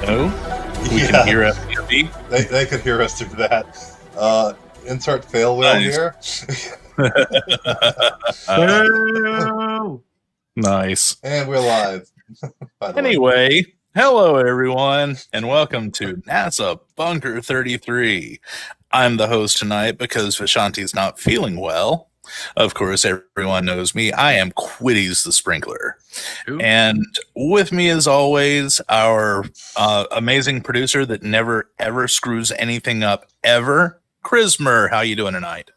No, we can hear FTP. They could hear us through that. Insert fail wheel Nice. here. Nice. And we're live. By the way. Anyway, hello everyone, and welcome to NASA Bunker 33. I'm the host tonight because Vishanti's not feeling well. Of course, everyone knows me. I am Quiddies the Sprinkler. Ooh. And with me, as always, our amazing producer that never, ever screws anything up, ever, Chrismer. How you doing tonight?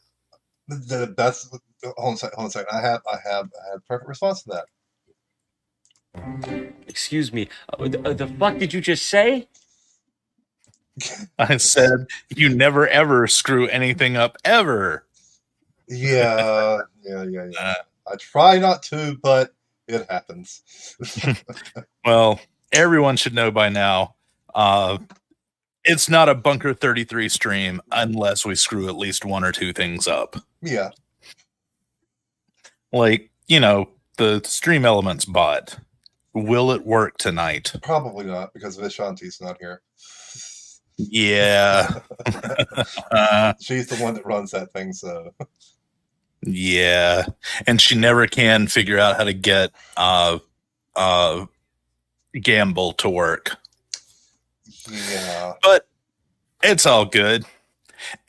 That's hold on a second. I have a perfect response to that. Excuse me. The fuck did you just say? I said you never, ever screw anything up, ever. Yeah. I try not to, but it happens. Well, everyone should know by now, it's not a Bunker 33 stream unless we screw at least one or two things up. Yeah. Like, the Stream Elements bot. Will it work tonight? Probably not, because Vishanti's not here. Yeah. She's the one that runs that thing, so... Yeah. And she never can figure out how to get Gamble to work. Yeah. But it's all good.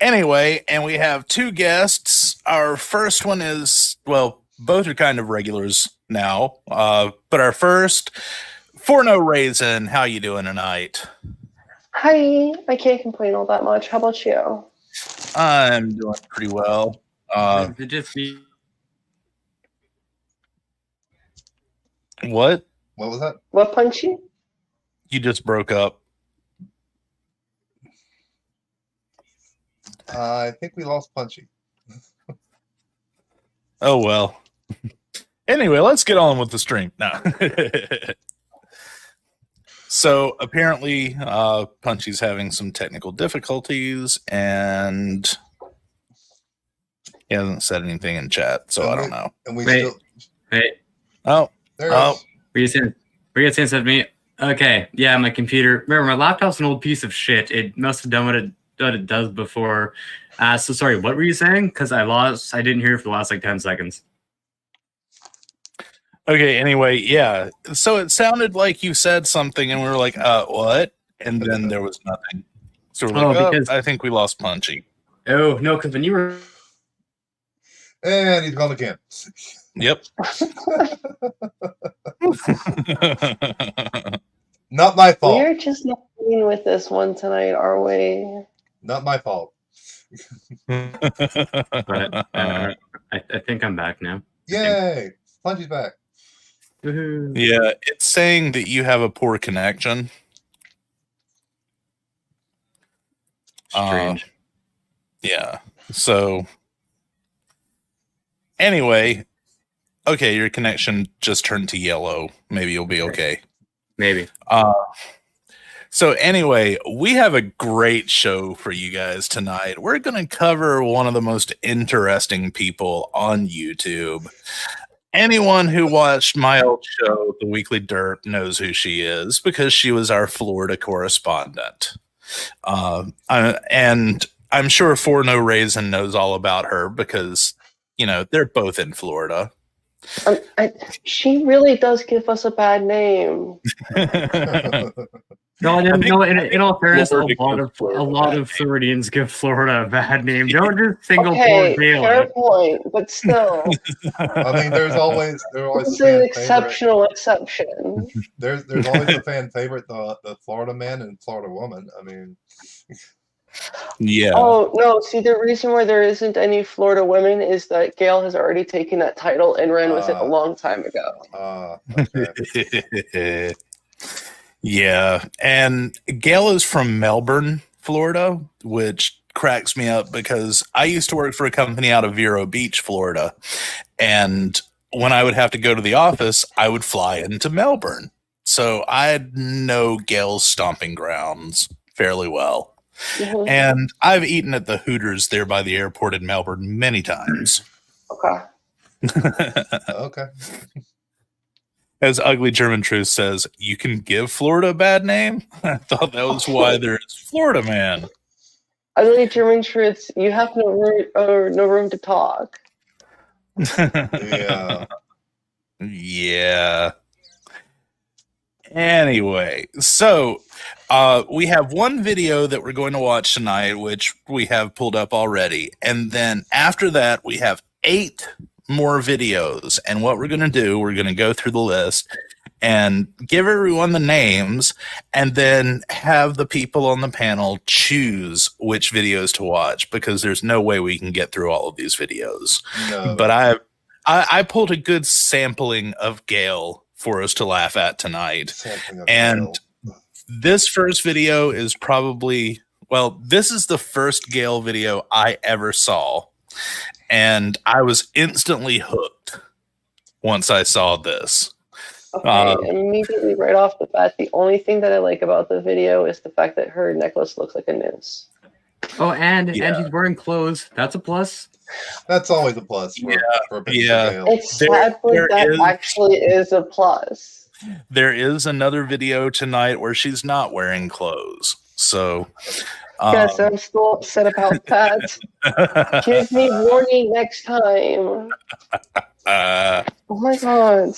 Anyway, and we have two guests. Our first one is, well, both are kind of regulars now. But our first, For No Reason, how you doing tonight? Hi, I can't complain all that much. How about you? I'm doing pretty well. It just be What? What was that? What punchy? You just broke up. I think we lost Punchy. Oh, well. Anyway, let's get on with the stream. No. So apparently Punchy's having some technical difficulties and he hasn't said anything in chat, so I don't know. And we Wait. still... Wait. Oh, There oh. Were you saying something to me? Okay, yeah, my computer. Remember, my laptop's an old piece of shit. It must have done what it does before. So sorry, what were you saying? Because I didn't hear you for the last 10 seconds. Okay, anyway, yeah. So it sounded like you said something and we were like, what? And then there was nothing. So we're like, because- I think we lost Punchy. Oh, no, because when you were... And he's gone again. Yep. Not my fault. We're just not dealing with this one tonight, are we? Not my fault. But, I think I'm back now. Yay! Punchy's back. Woohoo. Yeah, it's saying that you have a poor connection. Strange. Yeah. So anyway, okay, your connection just turned to yellow. Maybe you'll be okay. Maybe. So anyway, we have a great show for you guys tonight. We're going to cover one of the most interesting people on YouTube. Anyone who watched my old show, The Weekly Derp, knows who she is because she was our Florida correspondent. And I'm sure For No Reason knows all about her because, they're both in Florida. She really does give us a bad name. No, in all fairness, a Florida lot of Floridians give Florida a bad name. Don't just single Okay, poor Galen. fair point, but still, I mean, there's always it's fan an favorite. exceptional exception. There's always a fan favorite, the Florida man and Florida woman. I mean, Yeah. Oh, no, see, the reason why there isn't any Florida women is that Gail has already taken that title and ran with it a long time ago. okay. Yeah, and Gail is from Melbourne, Florida, which cracks me up because I used to work for a company out of Vero Beach, Florida, and when I would have to go to the office, I would fly into Melbourne. So I know Gail's stomping grounds fairly well. Mhm. And I've eaten at the Hooters there by the airport in Melbourne many times. Okay. Okay. As Ugly German Truth says, you can give Florida a bad name? I thought that was why there's Florida Man. Ugly German truths, you have no room to talk. Yeah. Yeah. Anyway, so we have one video that we're going to watch tonight, which we have pulled up already. And then after that, we have 8 more videos. And what we're going to do, we're going to go through the list and give everyone the names and then have the people on the panel choose which videos to watch, because there's no way we can get through all of these videos. No. But I pulled a good sampling of Gale for us to laugh at tonight. And this first video is probably, well, this is the first Gale video I ever saw. And I was instantly hooked once I saw this. Okay, immediately right off the bat, the only thing that I like about the video is the fact that her necklace looks like a noose. Oh, and she's wearing clothes. That's a plus. That's always a plus. For yeah. It's sad, but that actually is a plus. There is another video tonight where she's not wearing clothes. So yes, I'm still upset about that. Give me warning next time. Oh my god.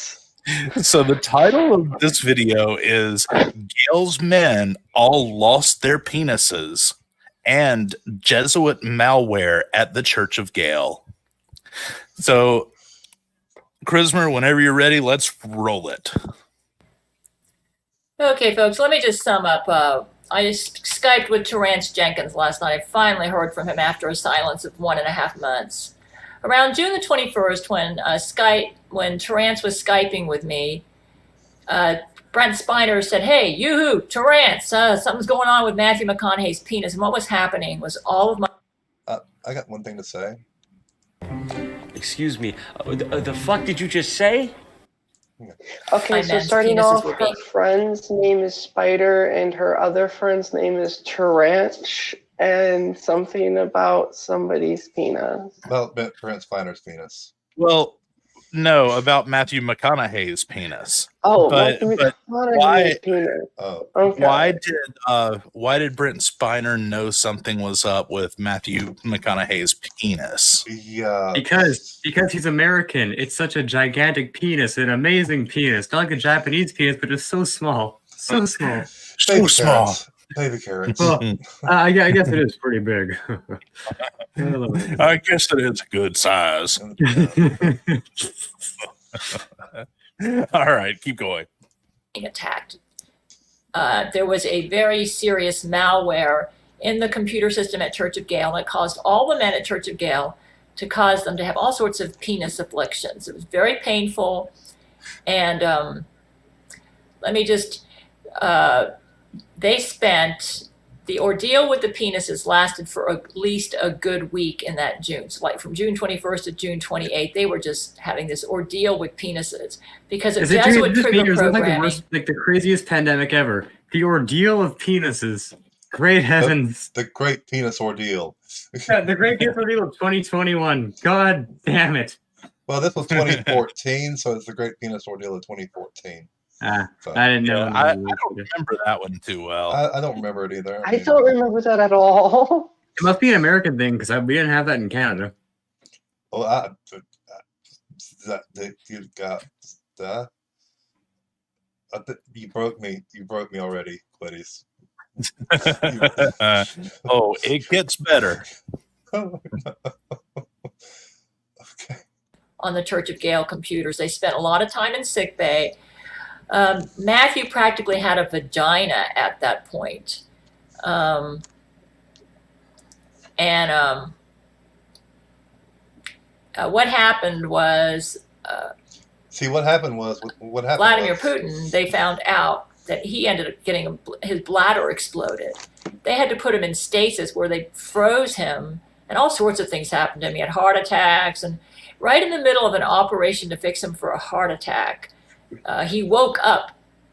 So the title of this video is Gale's Men All Lost Their Penises and Jesuit Malware at the Church of Gale. So, Chrismer, whenever you're ready, let's roll it. Okay, folks, let me just sum up. I just Skyped with Terrence Jenkins last night. I finally heard from him after a silence of 1.5 months. Around June the 21st, when Terrence was Skyping with me, Brent Spiner said, "Hey, yoo-hoo, Terrence, something's going on with Matthew McConaughey's penis." And what was happening was all of my... I got one thing to say. Excuse me, the fuck did you just say? Okay, so starting off, her friend's name is Spider, and her other friend's name is Terrence, and something about somebody's penis. Well, Brent Spiner's penis. Well, no, about Matthew McConaughey's penis. Oh, but why? Penis. Oh, okay. Why did Brent Spiner know something was up with Matthew McConaughey's penis? Yeah, because he's American. It's such a gigantic penis, an amazing penis, not like a Japanese penis, but just so small, so small, so small. Baby carrots. Well, I guess it is pretty big. I guess it is a good size. All right, keep going. Attacked. There was a very serious malware in the computer system at Church of Gale that caused all the men at Church of Gale to cause them to have all sorts of penis afflictions. It was very painful. And let me just... they spent, the ordeal with the penises lasted for at least a good week in that June. So like from June 21st to June 28th, they were just having this ordeal with penises because of Jesuit trigger programming. Like the craziest pandemic ever. The ordeal of penises. Great heavens. The great penis ordeal. Yeah, the great penis ordeal of 2021. God damn it. Well, this was 2014, so it's the great penis ordeal of 2014. So, I didn't know. I don't remember that one too well. I don't remember it either. I don't remember that at all. It must be an American thing because we didn't have that in Canada. Well, you got that. You broke me. You broke me already, Clarice. Oh, it gets better. Okay. On the Church of Gale computers, they spent a lot of time in sick bay. Matthew practically had a vagina at that point. What happened was... what happened was... Vladimir Putin, they found out that he ended up getting his bladder exploded. They had to put him in stasis where they froze him, and all sorts of things happened to him. He had heart attacks, and right in the middle of an operation to fix him for a heart attack, he woke up,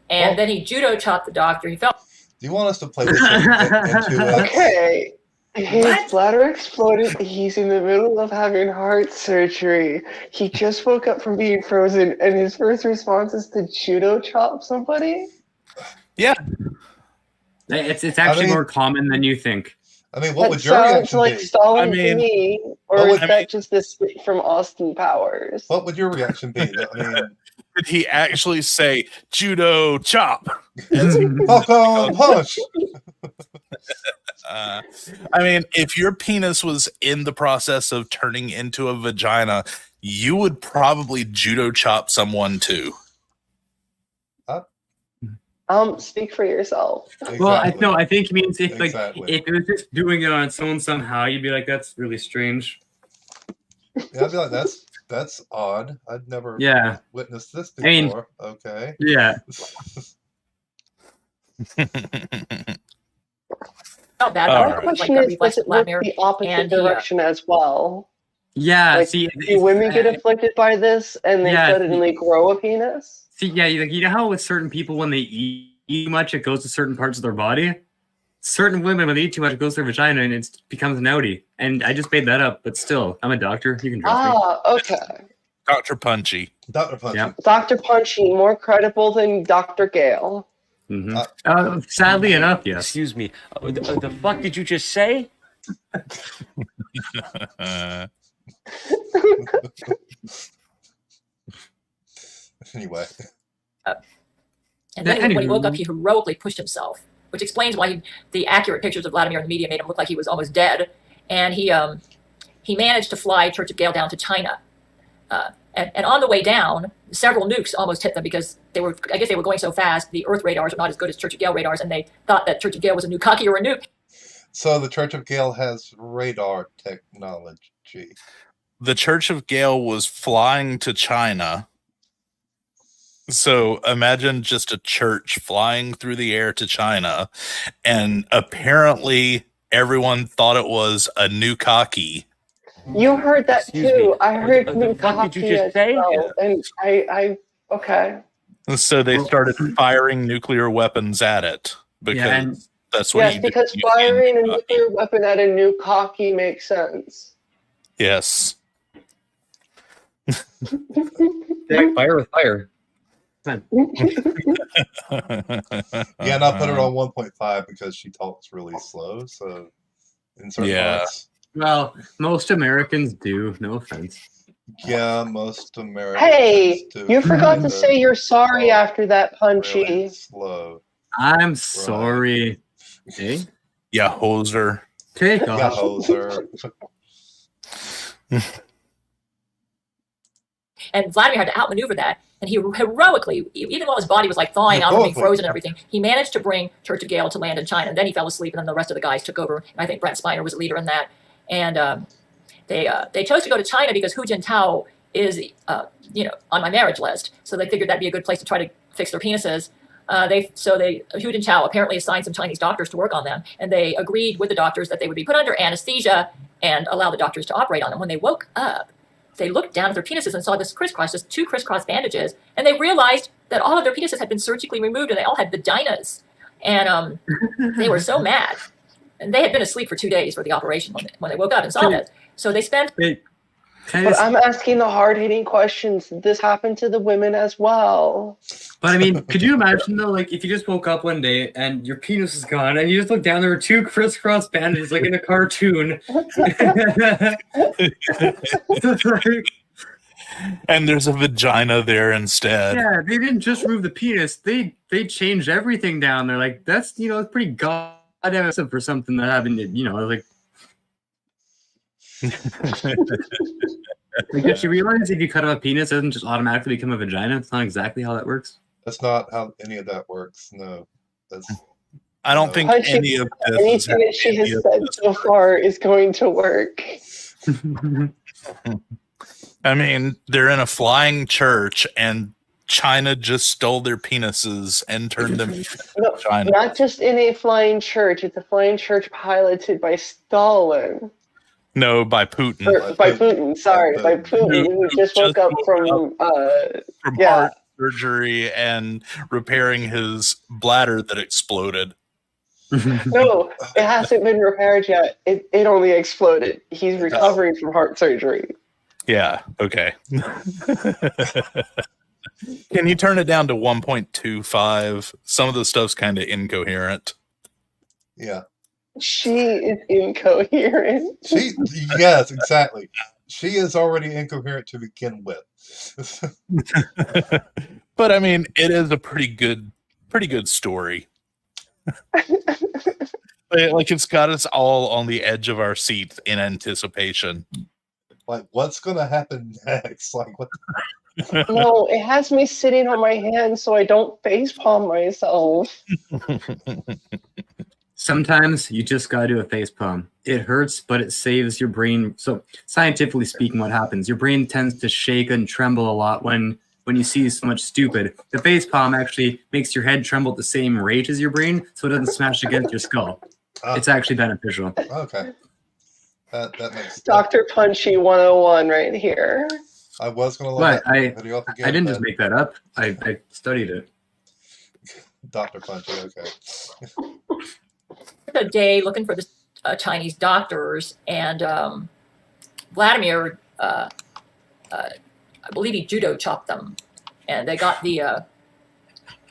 and then he judo chopped the doctor. He felt... Do you want us to play this into Okay. His bladder exploded. He's in the middle of having heart surgery. He just woke up from being frozen, and his first response is to judo chop somebody. Yeah. It's actually more common than you think. I mean, what That would your sounds reaction like be? Stalin I mean, to me, what or would- is that just a spit from Austin Powers? What would your reaction be? I mean, Did he actually say judo chop? Falcon punch. I mean, if your penis was in the process of turning into a vagina, you would probably judo chop someone too. Speak for yourself. Exactly. Well, I think he means if Exactly. if it was just doing it on its own somehow, you'd be like, that's really strange. Yeah, I'd be like, that's odd. I'd never witnessed this before. I mean, okay. Yeah. Oh, bad. My question is, does it work the opposite direction as well? Yeah. Like, see, do women get afflicted by this and they suddenly grow a penis? See, yeah, you know how with certain people when they eat much, it goes to certain parts of their body. Certain women, when they eat too much, it goes to their vagina and it becomes an outie. And I just made that up, but still, I'm a doctor. You can trust me. Okay. Dr. Punchy. Dr. Punchy. Yeah. Dr. Punchy, more credible than Dr. Gale. Mm-hmm. Sadly enough, yes. Excuse me. The fuck did you just say? Anyway. And then when he woke up, he heroically pushed himself, which explains why the accurate pictures of Vladimir in the media made him look like he was almost dead. And he managed to fly Church of Gale down to China. And on the way down, several nukes almost hit them because I guess they were going so fast. The Earth radars are not as good as Church of Gale radars, and they thought that Church of Gale was a nuke or a nuke. So the Church of Gale has radar technology. The Church of Gale was flying to China. So imagine just a church flying through the air to China, and apparently everyone thought it was a nuke. You heard that too. I heard What did you just say? well, and I okay. So they started firing nuclear weapons at it because that's what you do. Because firing a nuclear weapon at a nuke hockey makes sense. Yes. Fire with fire. Yeah, and I'll put her on 1.5 because she talks really slow. So in certain parts. Well, most Americans do. No offense. Yeah, most Americans. Hey, do. you forgot to say you're sorry after that, Punchy. Really slow. I'm sorry. Hey? Yeah, hoser. Take Yeah, off. hoser. And Vladimir had to outmaneuver that. And he heroically, even while his body was like thawing out and being frozen and everything, he managed to bring Church of Gale to land in China. And then he fell asleep, and then the rest of the guys took over. And I think Brent Spiner was a leader in that. And they chose to go to China because Hu Jintao is, on my marriage list. So they figured that'd be a good place to try to fix their penises. Hu Jintao apparently assigned some Chinese doctors to work on them, and they agreed with the doctors that they would be put under anesthesia and allow the doctors to operate on them. When they woke up, they looked down at their penises and saw this crisscross, just two crisscross bandages, and they realized that all of their penises had been surgically removed, and they all had vaginas. And they were so mad. And they had been asleep for 2 days for the operation when they woke up and saw that. So they spent... But I'm asking the hard-hitting questions. This happened to the women as well. But I mean, could you imagine though, like if you just woke up one day and your penis is gone and you just look down, there were two crisscross bandages like in a cartoon. And there's a vagina there instead. Yeah, they didn't just remove the penis, they changed everything down there. Like that's it's pretty goddamn for something that happened, like like, did you realize if you cut off a penis, it doesn't just automatically become a vagina? It's not exactly how that works. That's not how any of that works. No, I don't think any of this. Anything that she has said so far is going to work. I mean, they're in a flying church, and China just stole their penises and turned them into China. Not just in a flying church. It's a flying church piloted by Stalin. No, by Putin. By Putin, sorry. By Putin, who just woke up from heart surgery and repairing his bladder that exploded. No, it hasn't been repaired yet. It only exploded. He's recovering from heart surgery. Yeah. Okay. Can you turn it down to 1.25? Some of the stuff's kind of incoherent. Yeah. She is incoherent. Yes, exactly. She is already incoherent to begin with. But I mean, it is a pretty good story. Like it's got us all on the edge of our seats in anticipation. Like, what's gonna happen next? Like, what? No, it has me sitting on my hands so I don't facepalm myself. Sometimes you just gotta do a facepalm. It hurts, but it saves your brain. So scientifically speaking, what happens? Your brain tends to shake and tremble a lot when you see so much stupid. The facepalm actually makes your head tremble at the same rate as your brain, so it doesn't smash against your skull. It's actually beneficial. Okay. That makes Dr. Punchy 101 right here. I was gonna let But that video up again. I didn't just make that up. I studied it. Dr. Punchy, okay. A day looking for the Chinese doctors, and Vladimir, I believe he judo chopped them, and they got their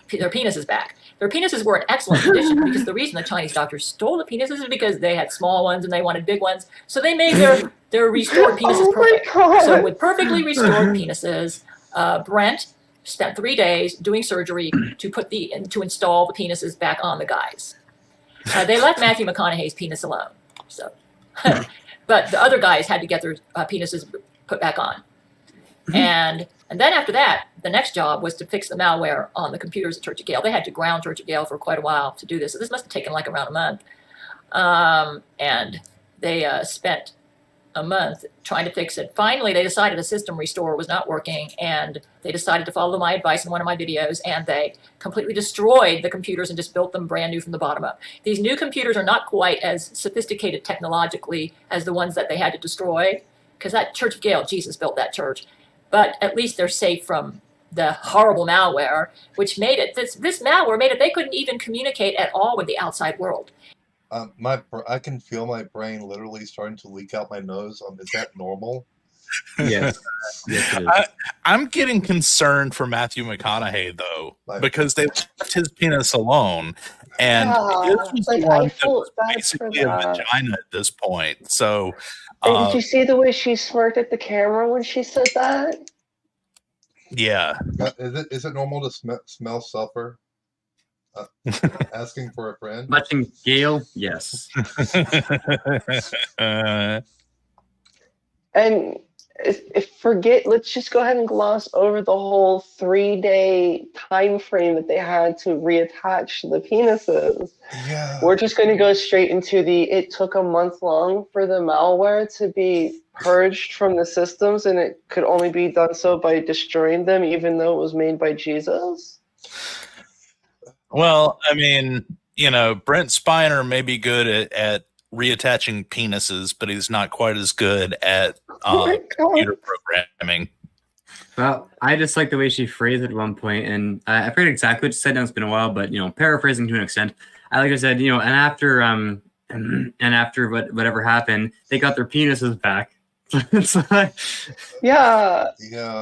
penises back. Their penises were in excellent condition because the reason the Chinese doctors stole the penises is because they had small ones and they wanted big ones. So they made their restored penises perfect. So with perfectly restored penises, Brent spent 3 days doing surgery to install the penises back on the guys. They left Matthew McConaughey's penis alone. So, but the other guys had to get their penises put back on. And then after that, the next job was to fix the malware on the computers at Church of Gale. They had to ground Church of Gale for quite a while to do this. So this must have taken like around a month. And they spent a month trying to fix it. Finally, they decided a system restore was not working, and they decided to follow my advice in one of my videos, and they completely destroyed the computers and just built them brand new from the bottom up. These new computers are not quite as sophisticated technologically as the ones that they had to destroy, because that Church of Gale, Jesus built that church. But at least they're safe from the horrible malware, which made it, this malware made it, they couldn't even communicate at all with the outside world. I can feel my brain literally starting to leak out my nose. Is that normal? Yes. Yes, it is. I'm getting concerned for Matthew McConaughey though, because they left his penis alone, and this was the one that was basically a vagina at this point. So, did you see the way she smirked at the camera when she said that? Yeah. Is it normal to smell sulfur? Asking for a friend? Watching Gale, yes. And let's just go ahead and gloss over the whole 3-day time frame that they had to reattach the penises. Yeah. We're just going to go straight into it took a month long for the malware to be purged from the systems, and it could only be done so by destroying them, even though it was made by Jesus. Well, I mean, Brent Spiner may be good at reattaching penises, but he's not quite as good at computer programming. Well, I just like the way she phrased it at one point, and I forget exactly what she said. Now it's been a while, but paraphrasing to an extent, like I said, and after whatever happened, they got their penises back. It's like, yeah.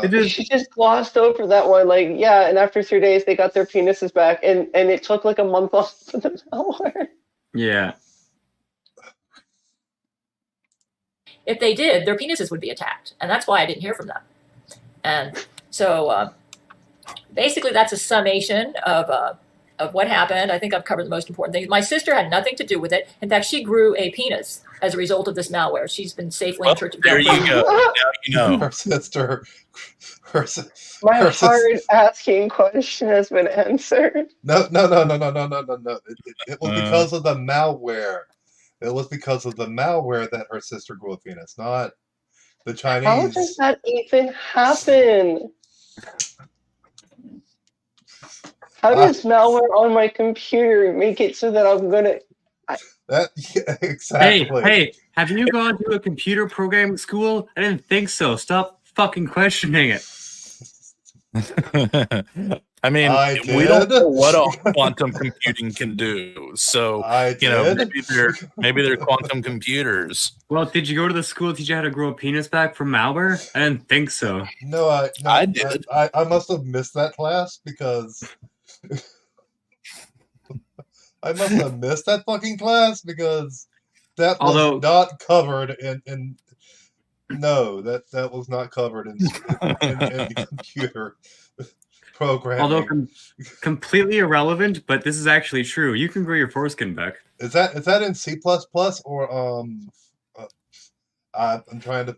Just, she just glossed over that one, and after 3 days they got their penises back, and it took like a month off for the malware. Yeah. If they did, their penises would be attacked, and that's why I didn't hear from them. And so basically that's a summation of what happened. I think I've covered the most important things. My sister had nothing to do with it. In fact, she grew a penis as a result of this malware. She's been safely in Church of Gale. There you go. Now you know. Her sister. My hard asking question has been answered. No. It was because of the malware. It was because of the malware that her sister grew a penis, not the Chinese. How does that even happen? How does malware on my computer make it so that I'm gonna? Exactly. Hey, have you gone to a computer programming school? I didn't think so. Stop fucking questioning it. I mean, I we don't did. know what all quantum computing can do. So, I you know, did. maybe they're quantum computers. Well, did you go to the school to teach you how to grow a penis back from malware? I didn't think so. No, I did. I must have missed that class because I must have missed that fucking class because that was not covered in no, that was not covered in the computer programming. Although completely irrelevant, but this is actually true. You can grow your foreskin back. Is that in C++ or I'm trying to.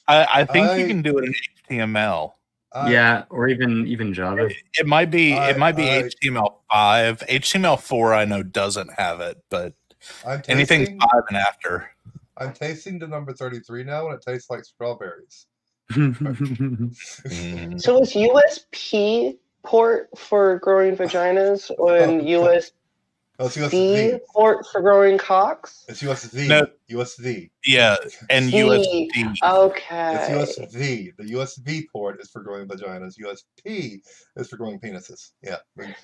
I think you can do it in HTML. Yeah, or even Java. It might be HTML5. HTML4 I know doesn't have it, but anything 5 and after. I'm tasting the number 33 now, and it tastes like strawberries. So is USB port for growing vaginas and USB port for growing cocks? It's USB. No. USB. Yeah, and USB. Okay. It's USB. The USB port is for growing vaginas. USB is for growing penises. Yeah.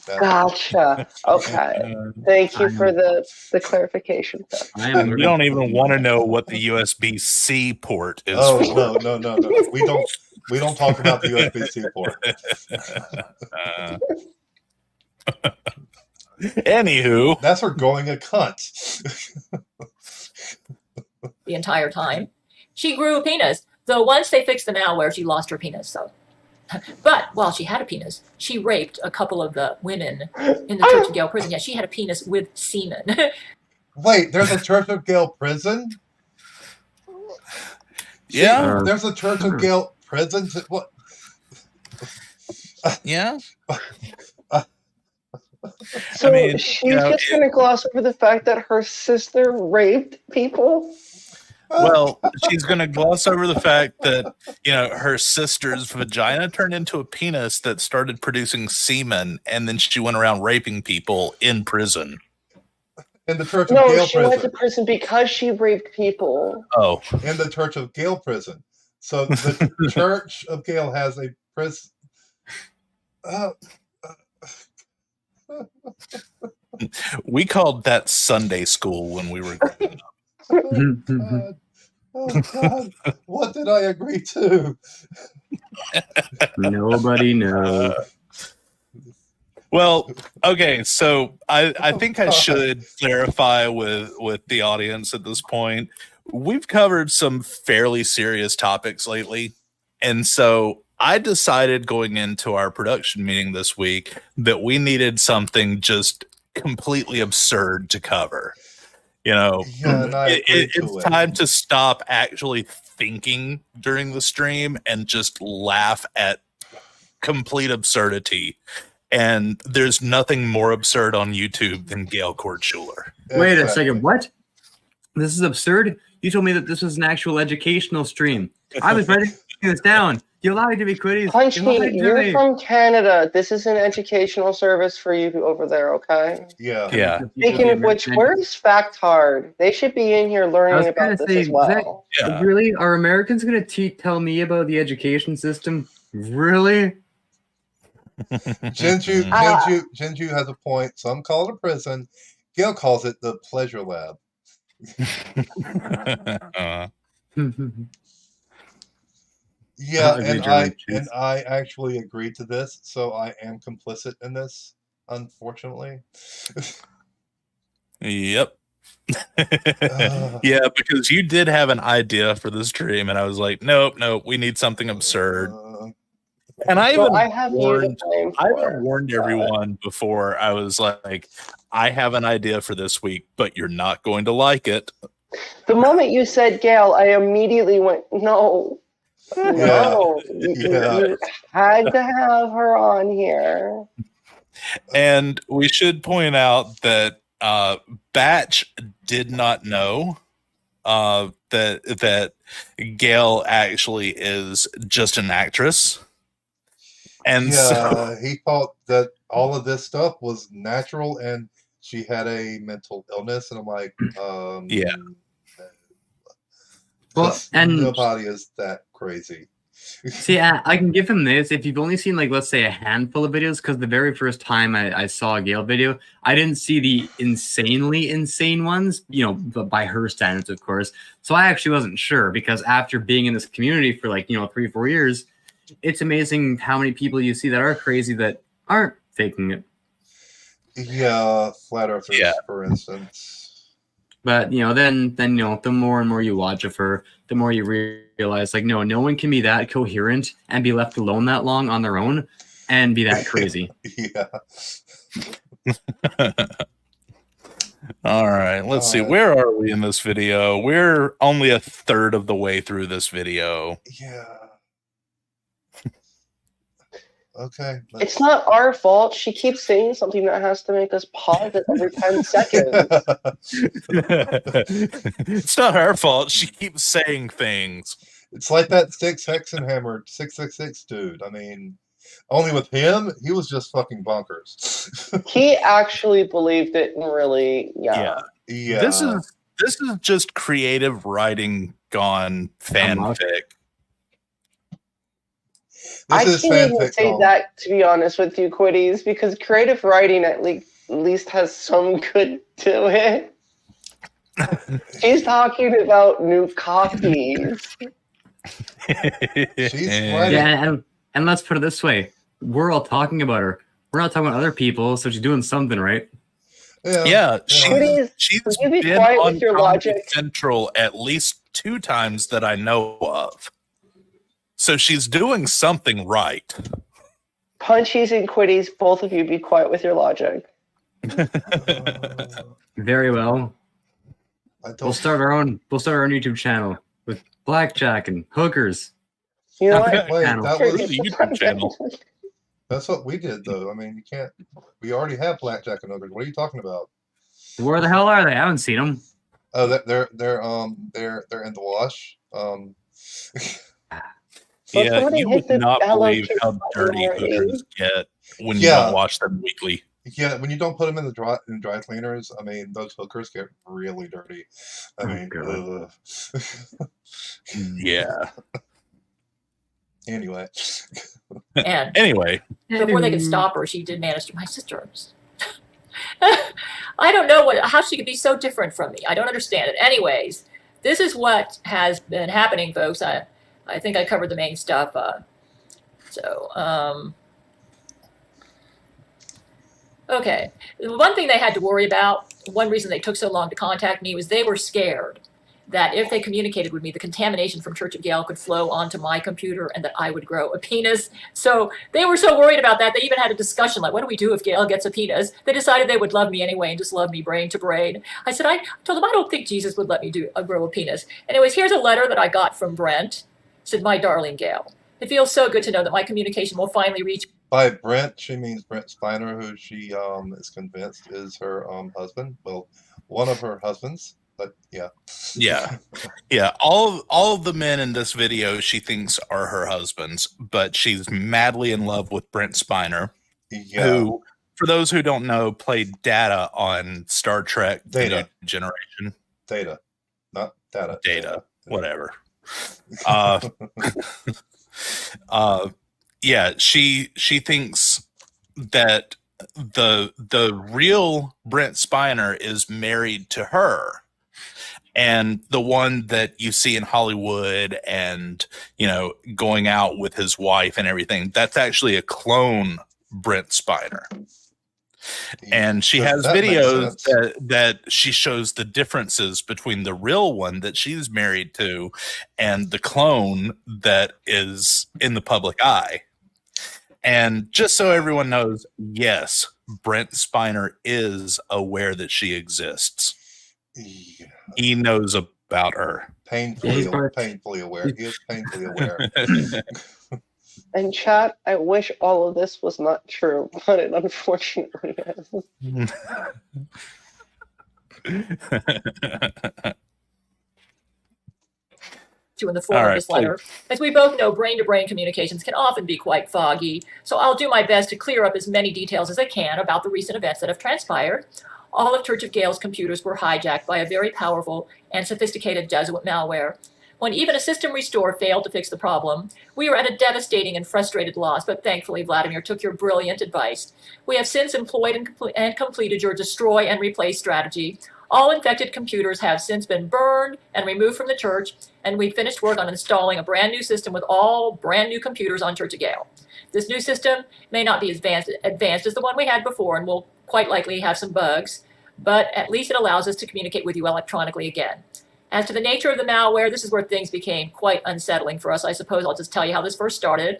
Gotcha. Okay. Thank you for the clarification. You don't even want to know what the USB-C port is for. No. We don't talk about the USB-C port. Anywho. That's for growing a cunt. The entire time. She grew a penis. Though once they fixed the malware, she lost her penis. So, but while she had a penis, she raped a couple of the women in the Church of Gale prison. Yeah, she had a penis with semen. Wait, there's a Church of Gale prison? Yeah. There's a Church of Gale prison? What? Yeah. So she's just going to gloss over the fact that her sister raped people? Well, she's going to gloss over the fact that, her sister's vagina turned into a penis that started producing semen, and then she went around raping people in prison. In the Church of Gale prison. No, she went to prison because she raped people. Oh. In the Church of Gale prison. So the Church of Gale has a prison. We called that Sunday school when we were growing up. Oh God! What did I agree to? Nobody knows. Well, okay, so I think I should clarify with the audience at this point. We've covered some fairly serious topics lately, and so I decided going into our production meeting this week that we needed something just completely absurd to cover. It's time to stop actually thinking during the stream and just laugh at complete absurdity. And there's nothing more absurd on YouTube than Gail Kordschuler. Wait a second, what? This is absurd? You told me that this was an actual educational stream. I was ready to take this down. You lied to me, Quiddies. Punch me. You're from Canada. This is an educational service for you over there, okay? Yeah. Speaking of which, where's Fact Hard? They should be in here learning about this as well. Really? Are Americans going to tell me about the education system? Really? Jinju has a point. Some call it a prison. Gail calls it the pleasure lab. Yeah, and I actually agreed to this, so I am complicit in this, unfortunately. Yep. Yeah, because you did have an idea for this stream, and I was like, nope, we need something absurd. And I have warned everyone before. I was like, I have an idea for this week, but you're not going to like it. The moment you said Gail, I immediately went, no. No, you had to have her on here. And we should point out that Batch did not know that Gail actually is just an actress. And so he thought that all of this stuff was natural and she had a mental illness. And I'm like, yeah. Well, and nobody is that crazy. See, I can give him this. If you've only seen, like, let's say a handful of videos, because the very first time I saw a Gale video, I didn't see the insanely insane ones, but by her standards, of course. So I actually wasn't sure, because after being in this community for, like, 3-4 years, it's amazing how many people you see that are crazy that aren't faking it. Yeah, flat earthers, for instance. But then the more and more you watch of her, the more you realize, like, no one can be that coherent and be left alone that long on their own and be that crazy. Yeah. All right, let's see. Where are we in this video? We're only a third of the way through this video. Yeah. Okay. It's not our fault. She keeps saying something that has to make us pause it every 10 seconds. It's not her fault. She keeps saying things. It's like that 666 dude. I mean, only with him, he was just fucking bonkers. He actually believed it and really, Yeah. This is just creative writing gone fanfic. I can't even say that, to be honest with you, Quiddies, because creative writing at least has some good to it. She's talking about new copies. Yeah, and let's put it this way. We're all talking about her. We're not talking about other people, so she's doing something right. Yeah, she's been on your Comedy Central at least 2 times that I know of. So she's doing something right. Punchies and Quiddies, both of you be quiet with your logic. Very well. We'll start our own YouTube channel with blackjack and hookers. You know what? That was the YouTube channel. That's what we did, though. I mean, you can't. We already have blackjack and hookers. What are you talking about? Where the hell are they? I haven't seen them. Oh, they're in the wash. Yeah, you would not believe how dirty hookers get when you don't wash them weekly. Yeah, when you don't put them in the dry cleaners, I mean, those hookers get really dirty. I mean, yeah. Anyway. And anyway, before they could stop her, she did manage to. My sister. I don't know how she could be so different from me. I don't understand it. Anyways, this is what has been happening, folks. I think I covered the main stuff. Okay. One thing they had to worry about, one reason they took so long to contact me, was they were scared that if they communicated with me, the contamination from Church of Gale could flow onto my computer and that I would grow a penis. So they were so worried about that, they even had a discussion, like, what do we do if Gale gets a penis? They decided they would love me anyway and just love me brain to brain. I said, I told them I don't think Jesus would let me grow a penis. Anyways, here's a letter that I got from Brent. It said, my darling Gale, it feels so good to know that my communication will finally reach. By Brent, she means Brent Spiner, who she is convinced is her husband. Well, one of her husbands. But yeah. All of the men in this video she thinks are her husbands, but she's madly in love with Brent Spiner, who, for those who don't know, played Data on Star Trek: The New Generation. Data, not Data. Data, whatever. She thinks that the real Brent Spiner is married to her. And the one that you see in Hollywood and, going out with his wife and everything, that's actually a clone Brent Spiner. And she has videos that she shows the differences between the real one that she's married to and the clone that is in the public eye. And just so everyone knows, yes, Brent Spiner is aware that she exists. Yeah. He knows about her. Painfully aware. He is painfully aware. And chat, I wish all of this was not true, but it unfortunately is. In the form of this letter. As we both know, brain-to-brain communications can often be quite foggy, so I'll do my best to clear up as many details as I can about the recent events that have transpired. All of Church of Gale's computers were hijacked by a very powerful and sophisticated Jesuit malware, When even a system restore failed to fix the problem, we were at a devastating and frustrated loss, but thankfully Vladimir took your brilliant advice. We have since employed and completed your destroy and replace strategy. All infected computers have since been burned and removed from the church, and we finished work on installing a brand new system with all brand new computers on Church of Gale. This new system may not be as advanced as the one we had before and will quite likely have some bugs, but at least it allows us to communicate with you electronically again. As to the nature of the malware, this is where things became quite unsettling for us. I suppose I'll just tell you how this first started.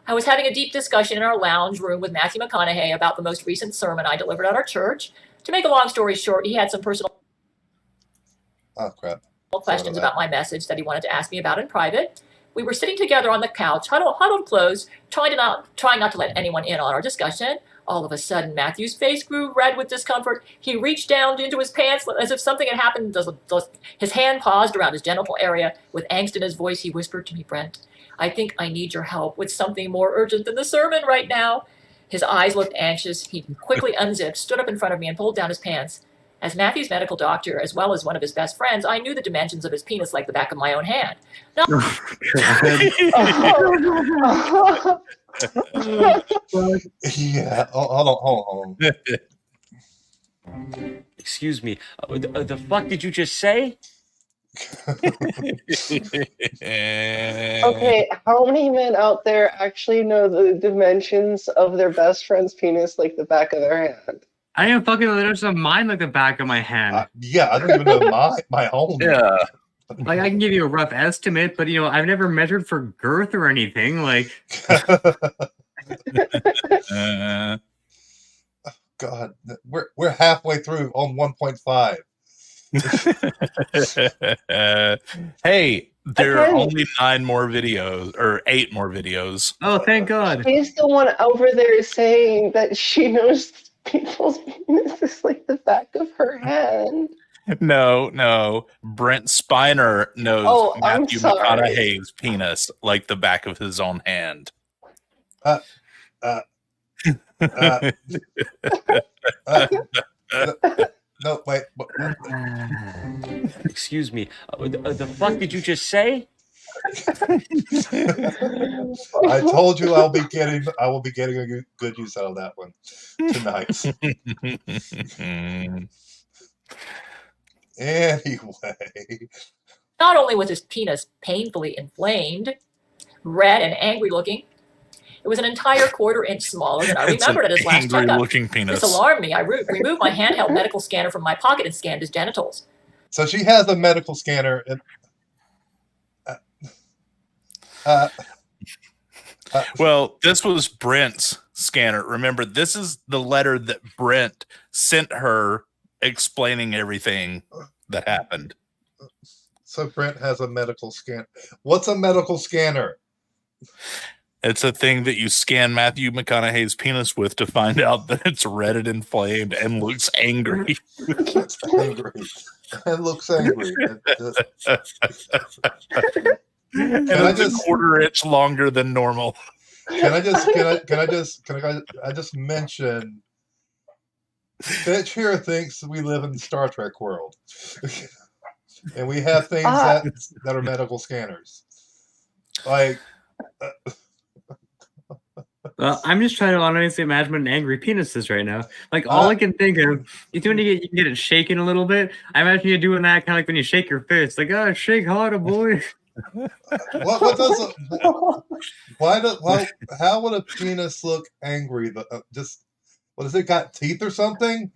I was having a deep discussion in our lounge room with Matthew McConaughey about the most recent sermon I delivered at our church. To make a long story short, he had some personal questions about my message that he wanted to ask me about in private. We were sitting together on the couch, huddled close, trying not to let anyone in on our discussion. All of a sudden, Matthew's face grew red with discomfort. He reached down into his pants as if something had happened. His hand paused around his genital area. With angst in his voice, he whispered to me, "Brent, I think I need your help with something more urgent than the sermon right now." His eyes looked anxious. He quickly unzipped, stood up in front of me, and pulled down his pants. As Matthew's medical doctor, as well as one of his best friends, I knew the dimensions of his penis like the back of my own hand. Yeah, hold on. Excuse me. The fuck did you just say? Okay, how many men out there actually know the dimensions of their best friend's penis like the back of their hand? I didn't fucking know there's a mine like the back of my hand. Yeah, I don't even know my own. Yeah. Like, I can give you a rough estimate, but, I've never measured for girth or anything. Like, God, we're halfway through on 1.5. Hey, there are only 9 more videos, or 8 more videos. Oh, thank God. She's the one over there saying that she knows people's penis is like the back of her hand. No. Brent Spiner knows Matthew McConaughey's penis like the back of his own hand. No, wait. Excuse me. The fuck did you just say? I told you I will be getting a good use out of that one tonight. Anyway. Not only was his penis painfully inflamed, red and angry looking, it was an entire quarter-inch smaller than I remembered at his last checkup. Penis. This alarmed me. I removed my handheld medical scanner from my pocket and scanned his genitals. So she has a medical scanner. Well, this was Brent's scanner. Remember, this is the letter that Brent sent her explaining everything that happened. So Brent has a medical scanner. What's a medical scanner? It's a thing that you scan Matthew McConaughey's penis with to find out that it's red and inflamed and looks angry. Looks angry. It looks angry. And it's a quarter-inch longer than normal. Can I just mention? Bitch here thinks we live in the Star Trek world, and we have things that are medical scanners. Like, well, I'm just trying to honestly imagine what an angry penis is right now. Like, all I can think of is when you can get it shaking a little bit. I imagine you doing that kind of like when you shake your fist, like, oh, shake harder, boy. How would a penis look angry? What has it got, teeth or something?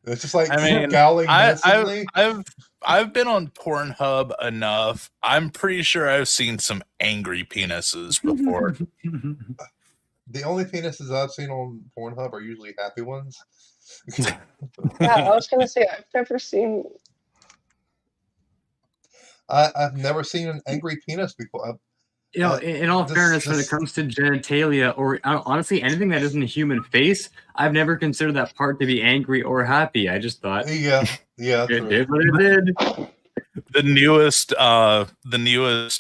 It's just like scowling. I've been on Pornhub enough. I'm pretty sure I've seen some angry penises before. The only penises I've seen on Pornhub are usually happy ones. Yeah, I was gonna say I've never seen. I've never seen an angry penis before. In all fairness, when it comes to genitalia or honestly anything that isn't a human face, I've never considered that part to be angry or happy. I just thought, yeah, it did what it did. The newest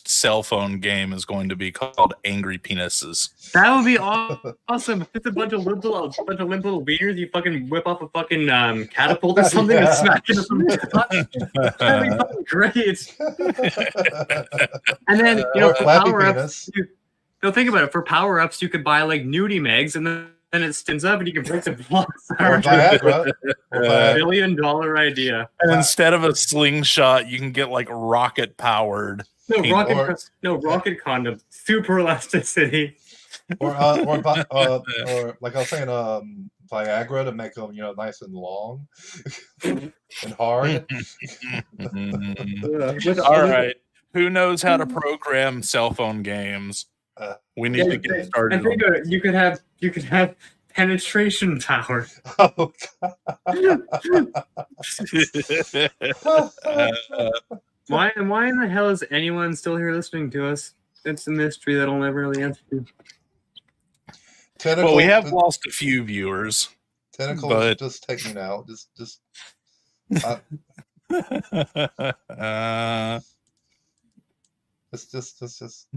cell phone game is going to be called Angry Penises. That would be awesome. It's a bunch of limp little beaters. You fucking whip off a fucking catapult or something and smack it. That'd be fucking great. And then for power ups, think about it. For power ups, you could buy like nudie mags, and then it spins up, and you can break some blocks. Viagra. $1 billion idea. And instead of a slingshot, you can get like rocket powered. Rocket condom, super elasticity. Or like I was saying, Viagra to make them nice and long and hard. All right, who knows how to program cell phone games? We need to get started. I think you could have penetration power. Oh Why in the hell is anyone still here listening to us? It's a mystery that'll never really answer. Well, we have lost a few viewers. Tentacles just take me now. Just. It's just.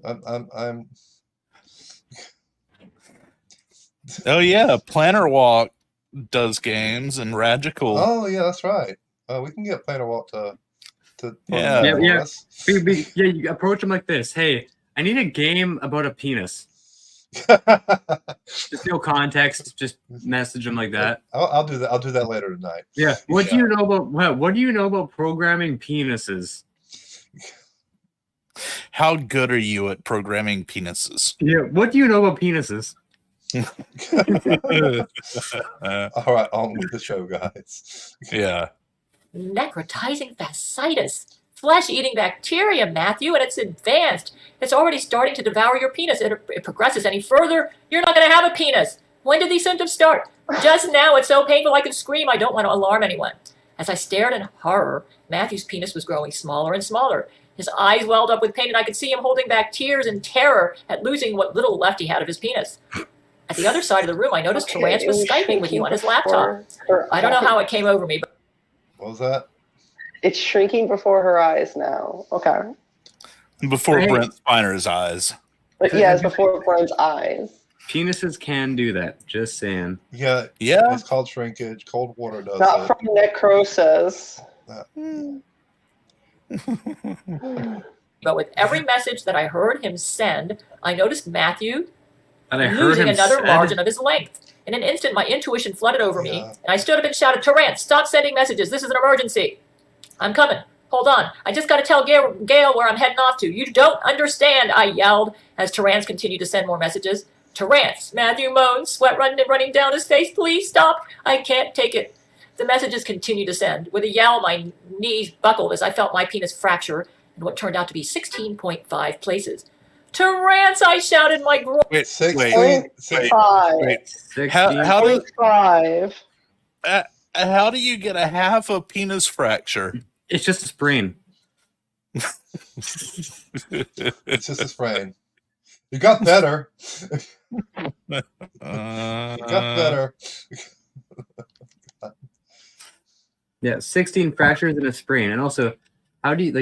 I'm. Oh yeah, Planner Walk does games and Radical. Oh yeah, that's right. We can get Planner Walk to. Yeah. You approach him like this. Hey, I need a game about a penis. Just no context. Just message him like that. I'll do that. I'll do that later tonight. Yeah. What do you know about programming penises? How good are you at programming penises? Yeah. What do you know about penises? All right, on with the show, guys. Yeah. Necrotizing fasciitis. Flesh-eating bacteria, Matthew, and it's advanced. It's already starting to devour your penis. If it progresses any further, you're not going to have a penis. When did these symptoms start? Just now. It's so painful I can scream. I don't want to alarm anyone. As I stared in horror, Matthew's penis was growing smaller and smaller. His eyes welled up with pain, and I could see him holding back tears in terror at losing what little left he had of his penis. At the other side of the room, I noticed Terrance was Skyping with you on his laptop. I don't know how it came over me, but... What was that? It's shrinking before her eyes now. Okay. Before Brent Spiner's eyes. But yeah, it's before Brent's eyes. Penises can do that. Just saying. Yeah. It's called shrinkage. Cold water does Not from necrosis. But with every message that I heard him send, I noticed Matthew losing another margin of his length. In an instant, my intuition flooded over me, and I stood up and shouted, Terrance, stop sending messages. This is an emergency. I'm coming. Hold on. I just got to tell Gail where I'm heading off to. You don't understand, I yelled as Terrance continued to send more messages. Terrance, Matthew moaned, sweat running down his face. Please stop. I can't take it. The messages continued to send. With a yell, my knees buckled as I felt my penis fracture in what turned out to be 16.5 places. Terrance, I shouted, my groin. Wait. 16.5. How do 5. How do you get a half a penis fracture? It's just a sprain. It's just a sprain. You got better. You got better. Yeah, 16 fractures and a sprain. And also, how do you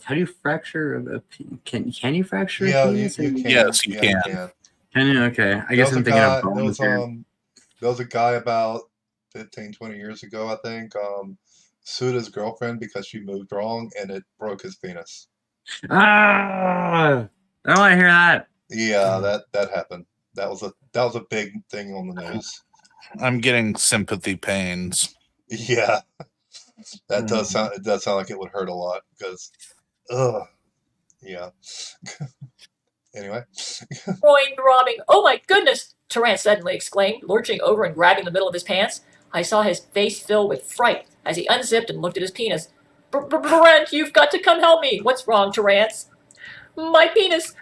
how do you fracture can you fracture a penis? You can. Yes, you can. Can you? Okay. I guess I'm thinking of bones here. There was a guy about 15, 20 years ago, I think, sued his girlfriend because she moved wrong and it broke his penis. Ah! I don't want to hear that. Yeah, that happened. That was a big thing on the news. I'm getting sympathy pains. Yeah. That does sound like it would hurt a lot because yeah. Anyway. Groin throbbing. Oh my goodness, Terrance suddenly exclaimed, lurching over and grabbing the middle of his pants. I saw his face fill with fright as he unzipped and looked at his penis. Brent, you've got to come help me. What's wrong, Terrance? My penis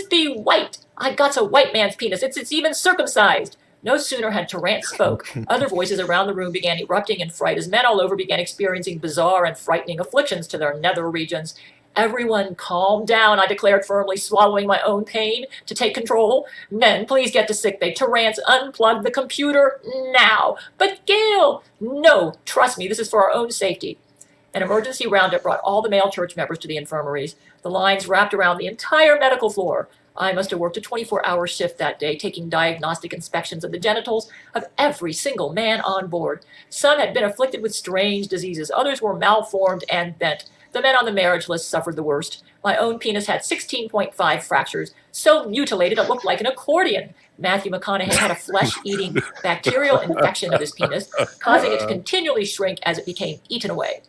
be white. I got a white man's penis. It's even circumcised. No sooner had Terrance spoke, other voices around the room began erupting in fright as men all over began experiencing bizarre and frightening afflictions to their nether regions. Everyone calm down, I declared firmly, swallowing my own pain to take control. Men, please get to sickbay. Terrance, unplug the computer now. But Gail, no, trust me, this is for our own safety. An emergency roundup brought all the male church members to the infirmaries. The lines wrapped around the entire medical floor. I must have worked a 24-hour shift that day, taking diagnostic inspections of the genitals of every single man on board. Some had been afflicted with strange diseases. Others were malformed and bent. The men on the marriage list suffered the worst. My own penis had 16.5 fractures, so mutilated it looked like an accordion. Matthew McConaughey had a flesh-eating bacterial infection of his penis, causing it to continually shrink as it became eaten away.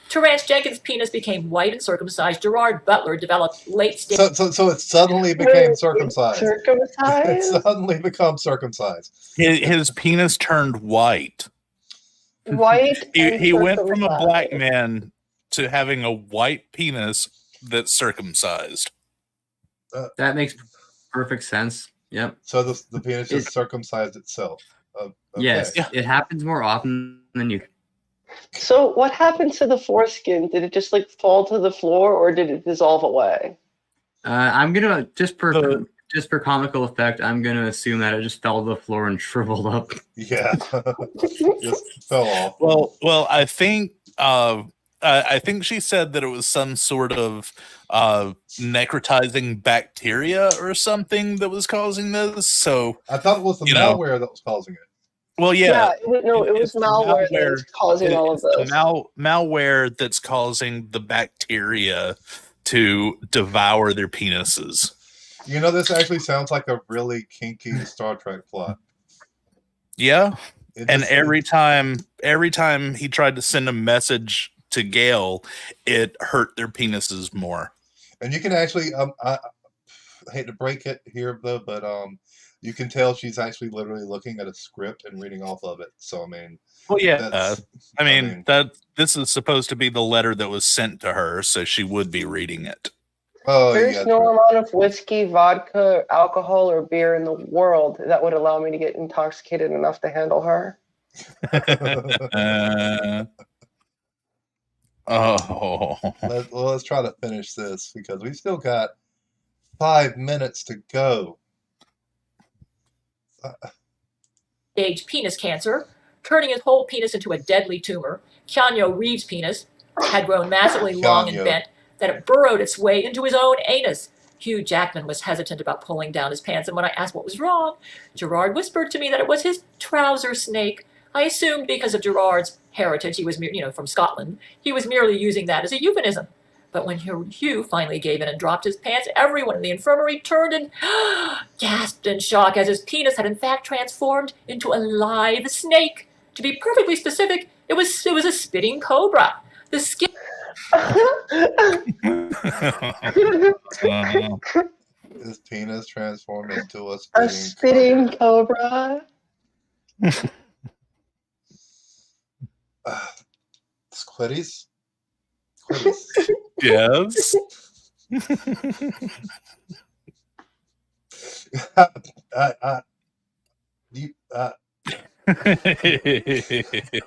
Terrance Jenkins' penis became white and circumcised. Gerard Butler developed late-stage... So it suddenly became circumcised. Circumcised? It suddenly became circumcised. His penis turned white. White. He went from a black man to having a white penis that's circumcised. That makes perfect sense. Yep. So the penis just circumcised itself. Okay. Yes, it happens more often than you. So what happened to the foreskin? Did it just like fall to the floor, or did it dissolve away? I'm gonna just for comical effect, I'm gonna assume that it just fell to the floor and shriveled up. Yeah, just fell off. Well, I think she said that it was some sort of necrotizing bacteria or something that was causing this. So I thought it was the malware that was causing it. Well, yeah. It was malware that's causing all of this. Malware that's causing the bacteria to devour their penises. You know, this actually sounds like a really kinky Star Trek plot. Yeah. And every time he tried to send a message to Gail, it hurt their penises more. And you can actually, I hate to break it here though, but you can tell she's actually literally looking at a script and reading off of it. So I mean, well, yeah, I mean that this is supposed to be the letter that was sent to her, so she would be reading it. Oh, There's no amount of whiskey, vodka, alcohol, or beer in the world that would allow me to get intoxicated enough to handle her. Let's try to finish this because we still got 5 minutes to go. Stage penis cancer, turning his whole penis into a deadly tumor. Keanu Reeves' penis had grown massively long and bent that it burrowed its way into his own anus. Hugh Jackman was hesitant about pulling down his pants, and when I asked what was wrong, Gerard whispered to me that it was his trouser snake. I assumed because of Gerard's heritage, he was from Scotland, he was merely using that as a euphemism. But when Hugh finally gave in and dropped his pants, everyone in the infirmary turned and gasped in shock as his penis had in fact transformed into a live snake. To be perfectly specific, it was a spitting cobra. The skin... His penis transformed into a spitting cobra. Squiddies? Yes.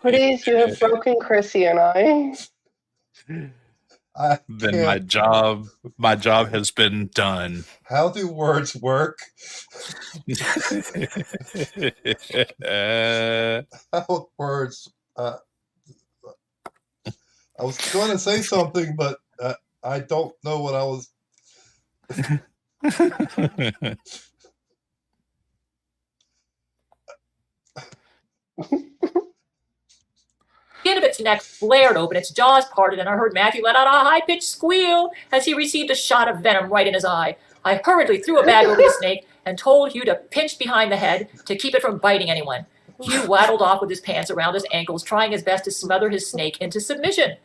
Please, you have broken Chrissy and I. Then my job has been done. How do words work? How words? I was going to say something, but I don't know what I was. The end of its neck flared open, its jaws parted, and I heard Matthew let out a high-pitched squeal as he received a shot of venom right in his eye. I hurriedly threw a bag over the snake and told Hugh to pinch behind the head to keep it from biting anyone. Hugh waddled off with his pants around his ankles, trying his best to smother his snake into submission.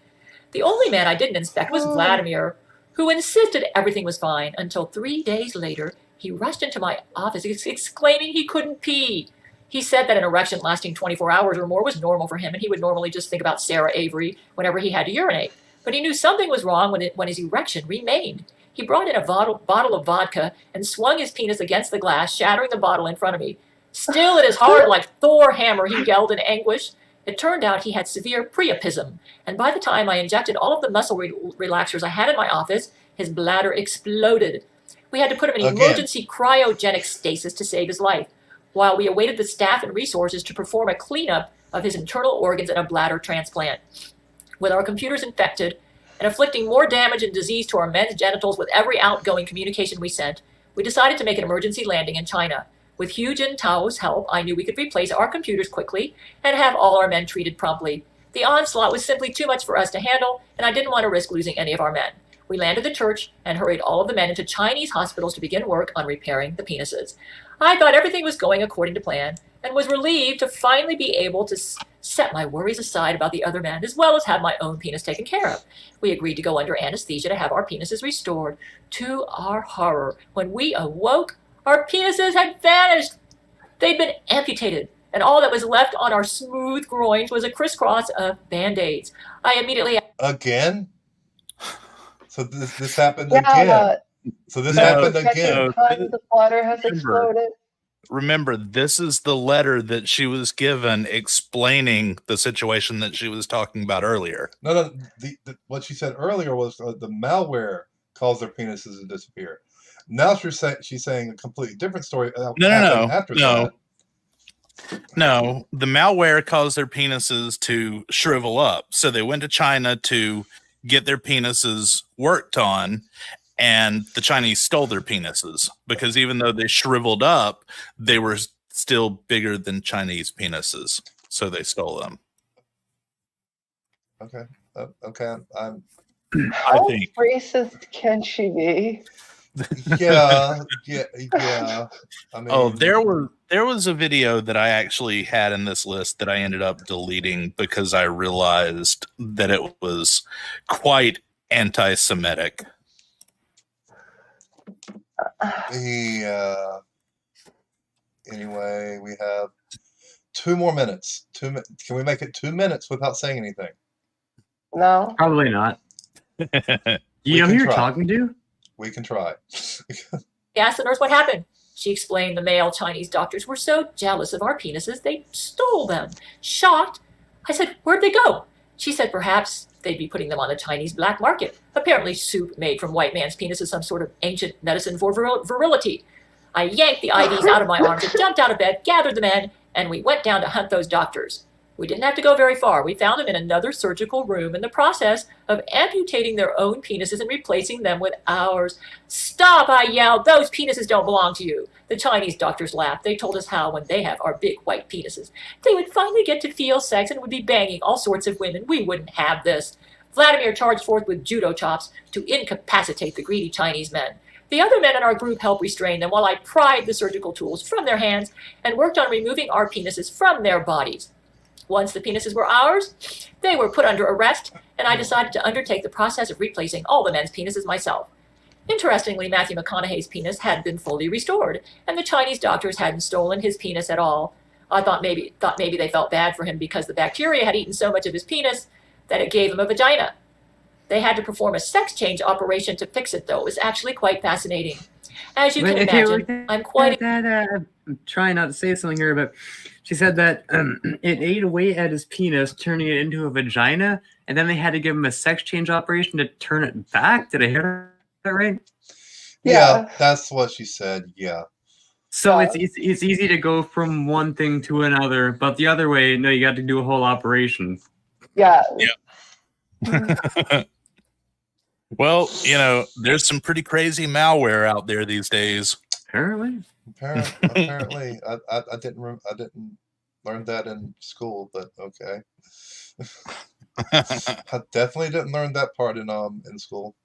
The only man I didn't inspect was Vladimir, who insisted everything was fine, until 3 days later he rushed into my office exclaiming he couldn't pee. He said that an erection lasting 24 hours or more was normal for him, and he would normally just think about Sarah Avery whenever he had to urinate. But he knew something was wrong when his erection remained. He brought in a bottle of vodka and swung his penis against the glass, shattering the bottle in front of me. Still at his heart like Thor hammer, he yelled in anguish. It turned out he had severe priapism, and by the time I injected all of the muscle relaxers I had in my office, his bladder exploded. We had to put him in emergency cryogenic stasis to save his life, while we awaited the staff and resources to perform a cleanup of his internal organs and a bladder transplant. With our computers infected and inflicting more damage and disease to our men's genitals with every outgoing communication we sent, we decided to make an emergency landing in China. With Hu Jintao's help, I knew we could replace our computers quickly and have all our men treated promptly. The onslaught was simply too much for us to handle, and I didn't want to risk losing any of our men. We landed the church and hurried all of the men into Chinese hospitals to begin work on repairing the penises. I thought everything was going according to plan and was relieved to finally be able to set my worries aside about the other men, as well as have my own penis taken care of. We agreed to go under anesthesia to have our penises restored. To our horror, when we awoke, our penises had vanished. They'd been amputated, and all that was left on our smooth groins was a crisscross of Band-Aids. I immediately... Again? So this happened again. So this happened again. The bladder has exploded. Remember, this is the letter that she was given explaining the situation that she was talking about earlier. No. What she said earlier was the malware caused their penises to disappear. Now she's saying a completely different story. No. The malware caused their penises to shrivel up. So they went to China to get their penises worked on, and the Chinese stole their penises because even though they shriveled up, they were still bigger than Chinese penises. So they stole them. Okay. Okay. How racist can she be? Yeah. I mean, there was a video that I actually had in this list that I ended up deleting because I realized that it was quite anti-Semitic. Yeah. Anyway, we have 2 more minutes. Can we make it 2 minutes without saying anything? No. Probably not. You know who you're talking to? We can try. He asked the nurse what happened. She explained the male Chinese doctors were so jealous of our penises, they stole them. Shocked, I said, where'd they go? She said perhaps they'd be putting them on the Chinese black market. Apparently soup made from white man's penis is some sort of ancient medicine for virility. I yanked the IVs out of my arms and jumped out of bed, gathered the men, and we went down to hunt those doctors. We didn't have to go very far. We found them in another surgical room in the process of amputating their own penises and replacing them with ours. Stop, I yelled. Those penises don't belong to you. The Chinese doctors laughed. They told us how, when they have our big white penises, they would finally get to feel sex and would be banging all sorts of women. We wouldn't have this. Vladimir charged forth with judo chops to incapacitate the greedy Chinese men. The other men in our group helped restrain them while I pried the surgical tools from their hands and worked on removing our penises from their bodies. Once the penises were ours, they were put under arrest, and I decided to undertake the process of replacing all the men's penises myself. Interestingly, Matthew McConaughey's penis had been fully restored, and the Chinese doctors hadn't stolen his penis at all. I thought maybe they felt bad for him because the bacteria had eaten so much of his penis that it gave him a vagina. They had to perform a sex change operation to fix it, though. It was actually quite fascinating. As you can imagine, I'm quite... I'm trying not to say something here, but she said that it ate away at his penis, turning it into a vagina, and then they had to give him a sex change operation to turn it back. Did I hear that right? Yeah, that's what she said. Yeah. So it's easy to go from one thing to another, but the other way, no, you got to do a whole operation. Yeah. Well, there's some pretty crazy malware out there these days. Apparently, I didn't learn that in school, but okay. I definitely didn't learn that part in school.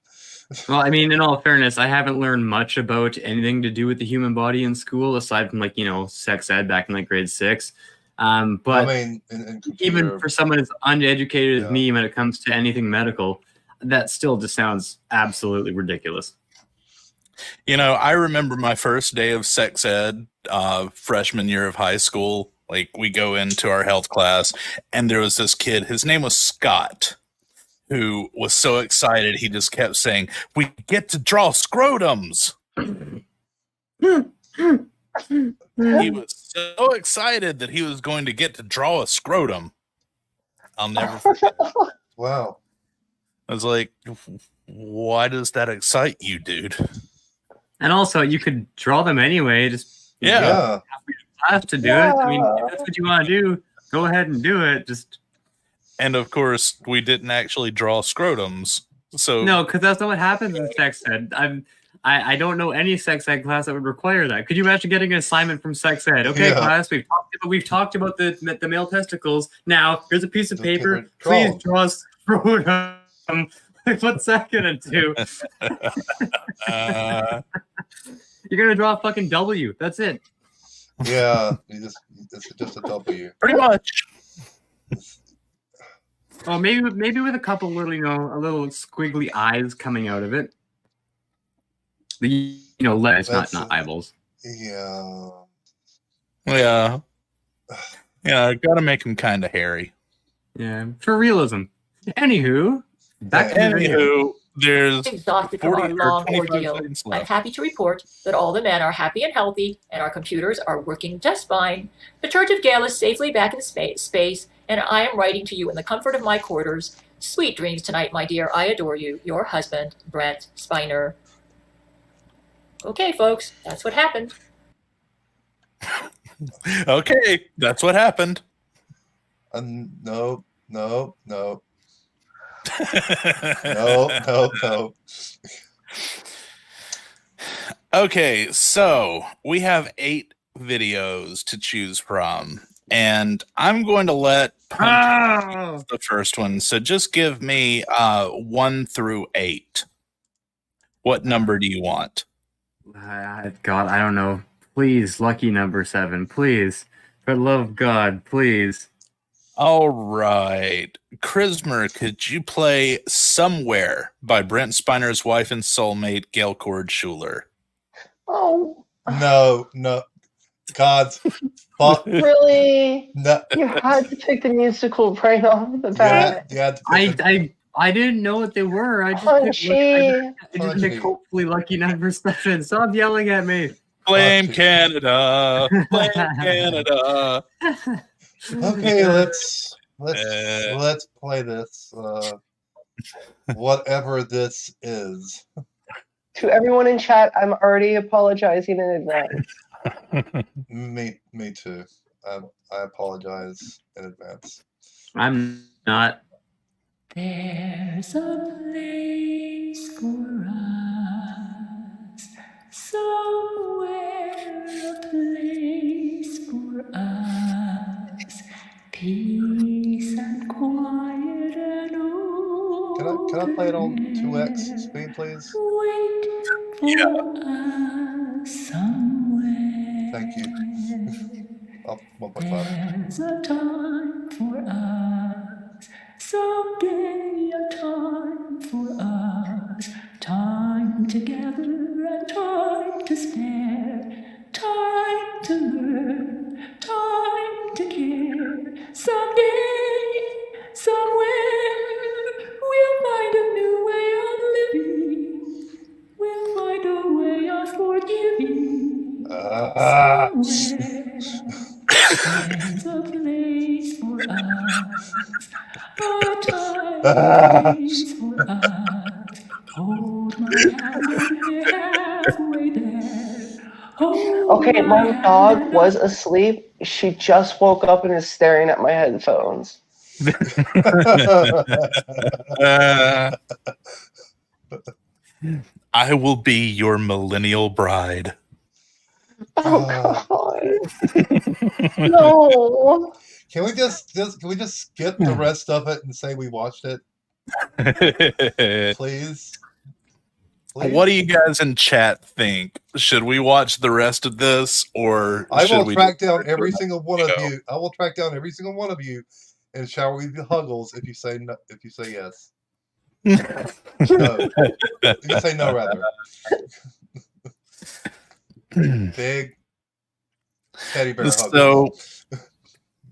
Well, I mean, in all fairness, I haven't learned much about anything to do with the human body in school, aside from sex ed back in grade 6. But I mean, in even for someone as uneducated as me when it comes to anything medical, that still just sounds absolutely ridiculous. I remember my first day of sex ed, freshman year of high school. We go into our health class, and there was this kid. His name was Scott, who was so excited he just kept saying, "We get to draw scrotums." He was so excited that he was going to get to draw a scrotum. I'll never forget. Wow. I was like, why does that excite you, dude? And also, you could draw them anyway. Just Yeah. have to do it. I mean, if that's what you want to do, go ahead and do it. Just And of course, we didn't actually draw scrotums. So no, because that's not what happens in sex ed. I don't know any sex ed class that would require that. Could you imagine getting an assignment from sex ed? Okay, class, we've talked about the male testicles. Now here's a piece of paper. Please draw a scrotum. Like, what's that gonna do? You're gonna draw a fucking W. That's it. Yeah, it's just a W. Pretty much. Well, maybe with a couple little, a little squiggly eyes coming out of it. The legs, not eyeballs. Yeah. Yeah. Yeah, gotta make them kind of hairy. Yeah, for realism. Anywho, back to Anywho, there's exhausted from our long ordeal. I'm happy to report that all the men are happy and healthy, and our computers are working just fine. The Church of Gale is safely back in space, and I am writing to you in the comfort of my quarters. Sweet dreams tonight, my dear. I adore you. Your husband, Brent Spiner. Okay, folks, that's what happened. Okay, that's what happened. No. No. No. Okay, so we have 8 videos to choose from, and I'm going to let Punch the first one. So just give me 1 through 8. What number do you want? God, I don't know. Please, lucky number 7. Please, for the love of God, please. All right. Chrismer, could you play Somewhere by Brent Spiner's wife and soulmate, Gail Cord Schuler? Oh. No. God's fuck. Really? No. You had to pick the musical right off the bat. I didn't know what they were. I just picked hopefully lucky number 7. Stop yelling at me. Blame Canada. Blame Canada. Okay, let's play this. Whatever this is. To everyone in chat, I'm already apologizing in advance. Me too. I apologize in advance. I'm not. There's a place for us, somewhere a place for us, peace and quiet and open. Can I play it on 2x speed, please? Wait for us somewhere. Thank you. 1.5. There's a time for us, someday a time for us, time together and time to spare, time to learn, time to care. Someday, somewhere, we'll find a new way of living, we'll find a way of forgiving. Somewhere. There's a place for us, a time for us. Hold my hand and we're halfway there. Okay, my dog was asleep. She just woke up and is staring at my headphones. I will be your millennial bride. Oh God! No. Can we just skip the rest of it and say we watched it, please? What do you guys in chat think? Should we watch the rest of this, or I will track down every single one of you. I will track down every single one of you and shower with the huggles if you say no. If you say yes, no. If you say no, rather. Big teddy bear huggles.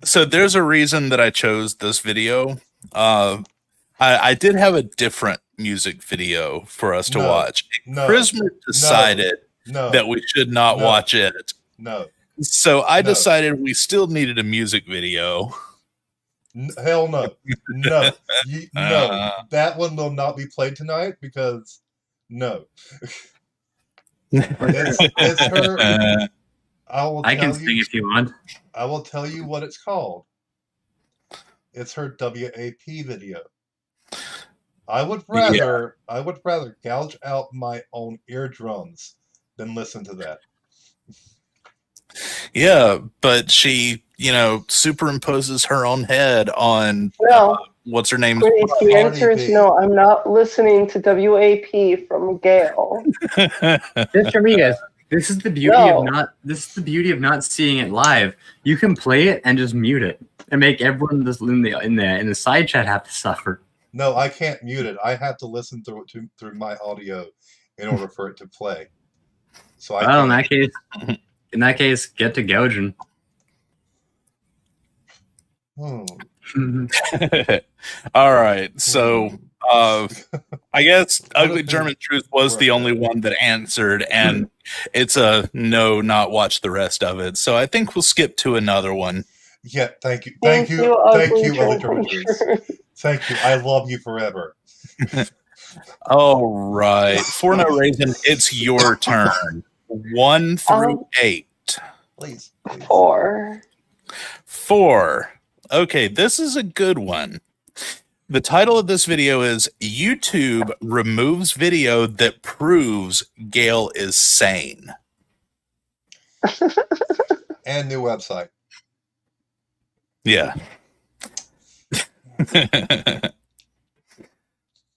So there's a reason that I chose this video. I did have a different music video for us to watch. Christmas decided that we should not watch it. No. So I decided we still needed a music video. Hell no. No. No. That one will not be played tonight because no. It's her. I can sing if you want. I will tell you what it's called. It's her WAP video. I would rather gouge out my own eardrums than listen to that. Yeah, but she, superimposes her own head on what's her name? The answer is no. I'm not listening to WAP from Gail. Sister Mia, this is the beauty of not seeing it live. You can play it and just mute it and make everyone in the side chat have to suffer. No, I can't mute it. I have to listen through my audio in order for it to play. So in that case, get to gouging. All right, so I guess Ugly German Truth was the only one that answered, and it's a no, not watch the rest of it. So I think we'll skip to another one. Yeah, thank you, Ugly German Truth. Thank you. I love you forever. All right, for no reason, it's your turn. 1 through 8. Please. 4. 4. Okay, this is a good one. The title of this video is YouTube removes video that proves Gail is sane. And new website. Yeah.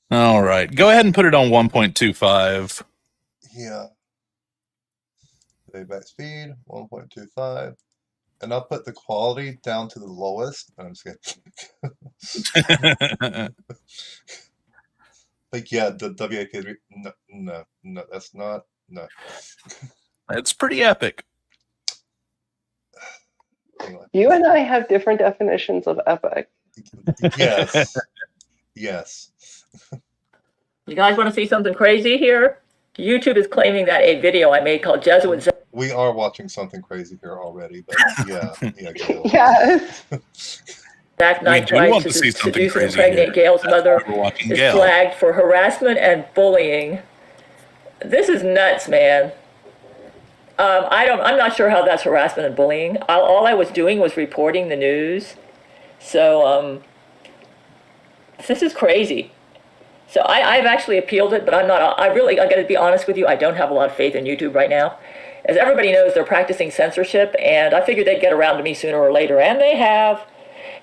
All right. Go ahead and put it on 1.25. Yeah. Playback speed, 1.25. And I'll put the quality down to the lowest. I'm just kidding. But yeah, the WAP, no, that's not, no. It's pretty epic. Anyway. You and I have different definitions of epic. Yes. Yes. You guys want to see something crazy here? YouTube is claiming that a video I made called Jesuits. We are watching something crazy here already, but yeah. Yes. That night tries to seduce and impregnate Gail's mother is flagged for harassment and bullying. This is nuts, man. I'm not sure how that's harassment and bullying. All I was doing was reporting the news. So, this is crazy. So I've actually appealed it, but I got to be honest with you, I don't have a lot of faith in YouTube right now. As everybody knows, they're practicing censorship, and I figured they'd get around to me sooner or later, and they have.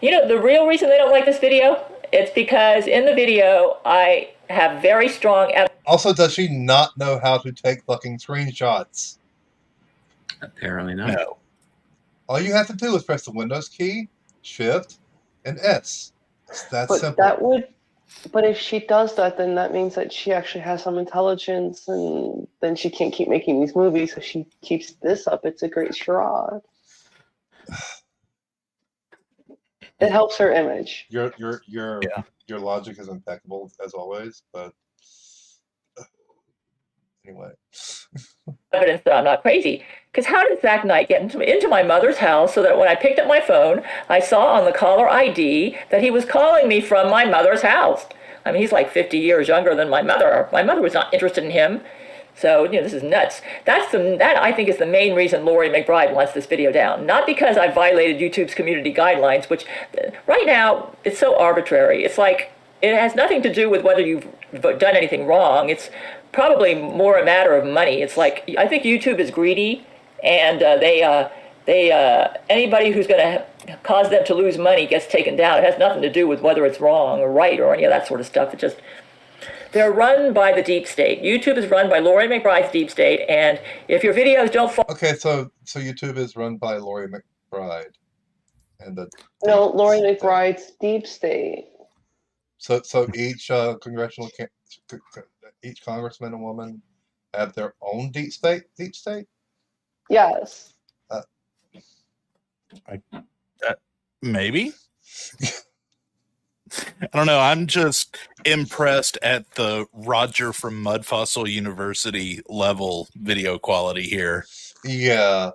The real reason they don't like this video, it's because in the video, I have very strong evidence. Also, does she not know how to take fucking screenshots? Apparently not. No. All you have to do is press the Windows key, Shift, and S. It's that simple. But if she does that, then that means that she actually has some intelligence, and then she can't keep making these movies. So she keeps this up. It's a great charade. It helps her image. Your logic is impeccable as always, but anyway. Evidence that I'm not crazy. Because how did Zach Knight get into my mother's house so that when I picked up my phone, I saw on the caller ID that he was calling me from my mother's house? I mean, he's like 50 years younger than my mother. My mother was not interested in him. So, this is nuts. That I think is the main reason Lori McBride wants this video down. Not because I violated YouTube's community guidelines, which right now it's so arbitrary. It's like it has nothing to do with whether you've done anything wrong. It's probably more a matter of money. It's like I think YouTube is greedy, and anybody who's going to cause them to lose money gets taken down. It has nothing to do with whether it's wrong or right or any of that sort of stuff. It just they're run by the deep state. YouTube is run by Lori McBride's deep state, and if your videos don't fall... Okay, so YouTube is run by Lori McBride, and Lori McBride's deep state. So each each congressman and woman have their own deep state. Yes. Maybe. I don't know. I'm just impressed at the Roger from Mudfossil University level video quality here. Yeah.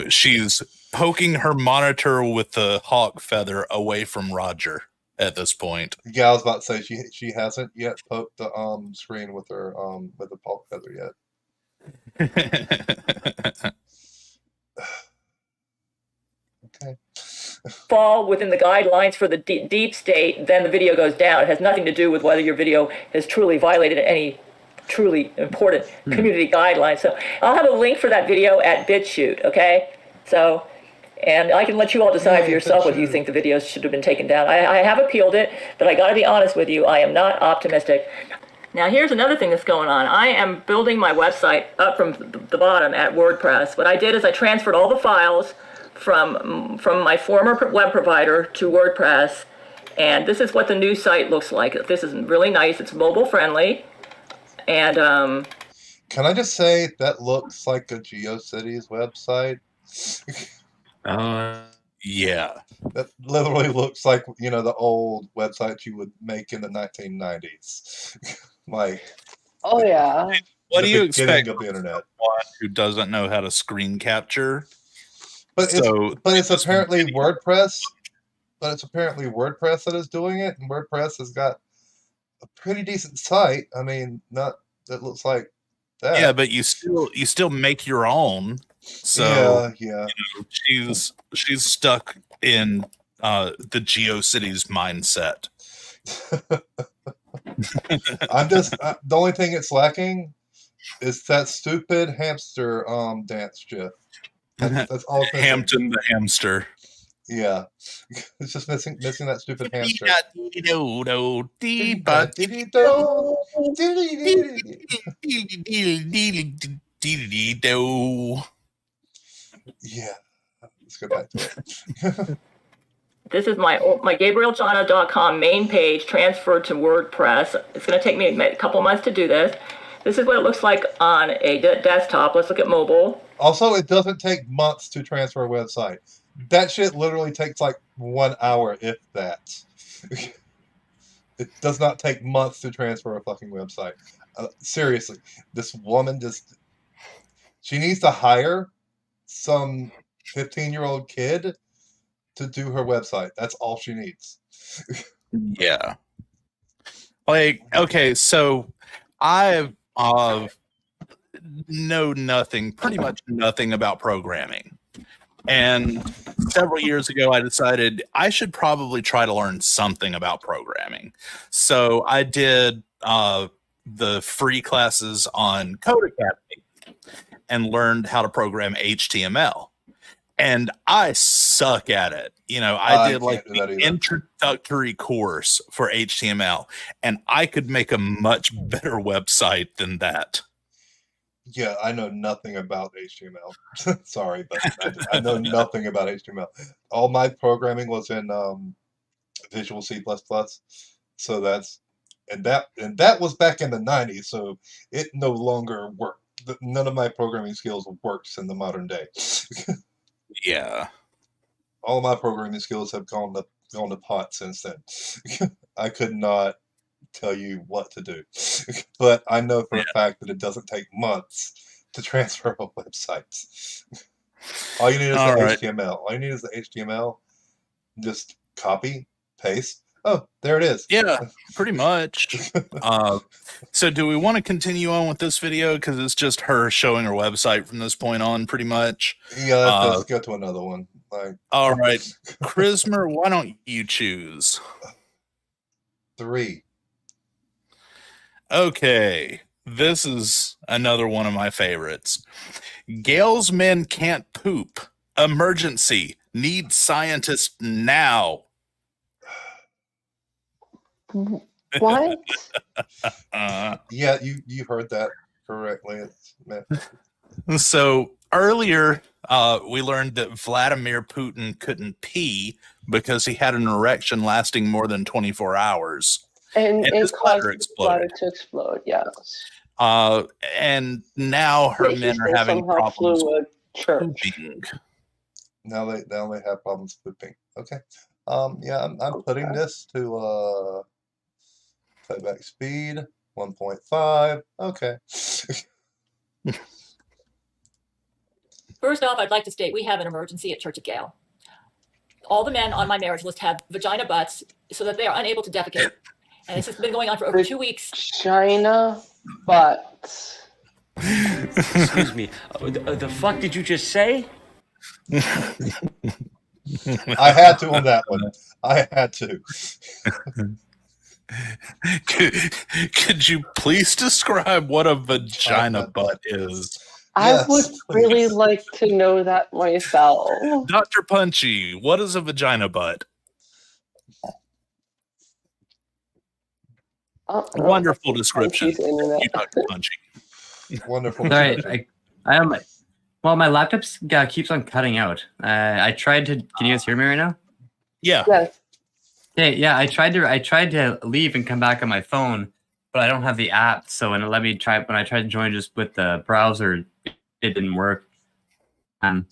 She's poking her monitor with the hawk feather away from Roger at this point. Yeah, I was about to say she hasn't yet poked the screen with her with the hawk feather yet. Okay. Fall within the guidelines for the deep state, then the video goes down. It has nothing to do with whether your video has truly violated any truly important community guidelines. So I'll have a link for that video at BitChute, okay? So, and I can let you all decide for yourself whether you think the videos should have been taken down. I have appealed it, but I gotta be honest with you, I am not optimistic. Now here's another thing that's going on. I am building my website up from the bottom at WordPress. What I did is I transferred all the files from my former web provider to WordPress, and this is what the new site looks like. This is really nice. It's mobile friendly, and can I just say that looks like a GeoCities website? Yeah. That literally looks like, you know, the old websites you would make in the 1990s. Like, oh yeah. What do you expect of the internet? One who doesn't know how to screen capture? But so, it's apparently WordPress. But it's apparently WordPress that is doing it, and WordPress has got a pretty decent site. I mean, not that looks like that. Yeah, but you still make your own. So yeah. You know, she's stuck in the GeoCities mindset. The only thing it's lacking is that stupid hamster dance gif. That's all it's missing. Hampton the hamster. Yeah. It's just missing that stupid hamster. Yeah. Let's go back to it. this is my GabrielJana.com main page transferred to WordPress. It's going to take me a couple months to do this. This is what it looks like on a desktop. Let's look at mobile. Also, it doesn't take months to transfer a website. That shit literally takes like 1 hour, if that. It does not take months to transfer a fucking website. Seriously, this woman she needs to hire some 15-year-old kid to do her website. That's all she needs. Yeah. Like, okay, so I know pretty much nothing about programming. And several years ago, I decided I should probably try to learn something about programming. So I did the free classes on Code Academy and learned how to program HTML. And I suck at it. You know, I did like the introductory course for HTML, and I could make a much better website than that. Yeah, I know nothing about HTML. Sorry, but I know nothing about HTML. All my programming was in Visual C++. So that was back in the 90s, so it no longer worked. None of my programming skills works in the modern day. Yeah. All my programming skills have gone to pot since then. I could not tell you what to do. But I know for a fact that it doesn't take months to transfer a website. All you need is HTML. All you need is the HTML. Just copy, paste. Oh, there it is. Yeah, pretty much. So do we want to continue on with this video? Because it's just her showing her website from this point on, pretty much. Yeah, let's go to another one. All right. Chrismer, why don't you choose? 3. Okay. This is another one of my favorites. Gale's men can't poop. Emergency. Need scientists now. What? Yeah, you heard that correctly. So earlier, we learned that Vladimir Putin couldn't pee because he had an erection lasting more than 24 hours. And it caused his bladder to explode, yes. And now her men are having problems pooping. Now they have problems pooping. Okay. Yeah, I'm putting this to playback speed 1.5. Okay. First off, I'd like to state we have an emergency at Church of Gale. All the men on my marriage list have vagina butts so that they are unable to defecate. And this has been going on for over 2 weeks. Vagina butts. Excuse me. The fuck did you just say? I had to on that one. I had to. Could you please describe what a vagina butt is? I would really like to know that myself. Dr. Punchy, what is a vagina butt? Wonderful description. You, Dr. Punchy. Wonderful. All right, I am. Well, my laptop keeps on cutting out. I tried to. Can you guys hear me right now? Yeah. Yes. Okay. Yeah, I tried to leave and come back on my phone, but I don't have the app. So when it let me try, when I tried to join just with the browser, it didn't work. Like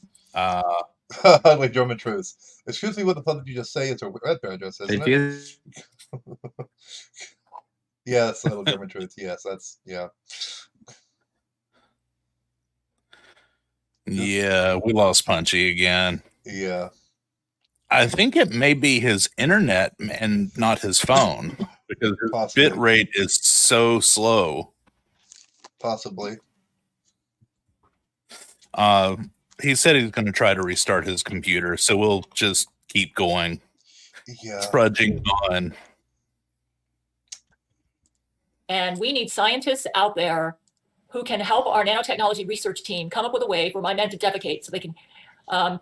German truths. Excuse me, what the fuck did you just say? It's a web address, isn't it? Yes, little German truth. Yes, that's yeah. Yeah, we lost Punchy again. Yeah. I think it may be his internet and not his phone because his bit rate is so slow. Possibly. He said he's going to try to restart his computer, so we'll just keep going. Yeah. Trudging on. And we need scientists out there who can help our nanotechnology research team come up with a way for my men to defecate so they can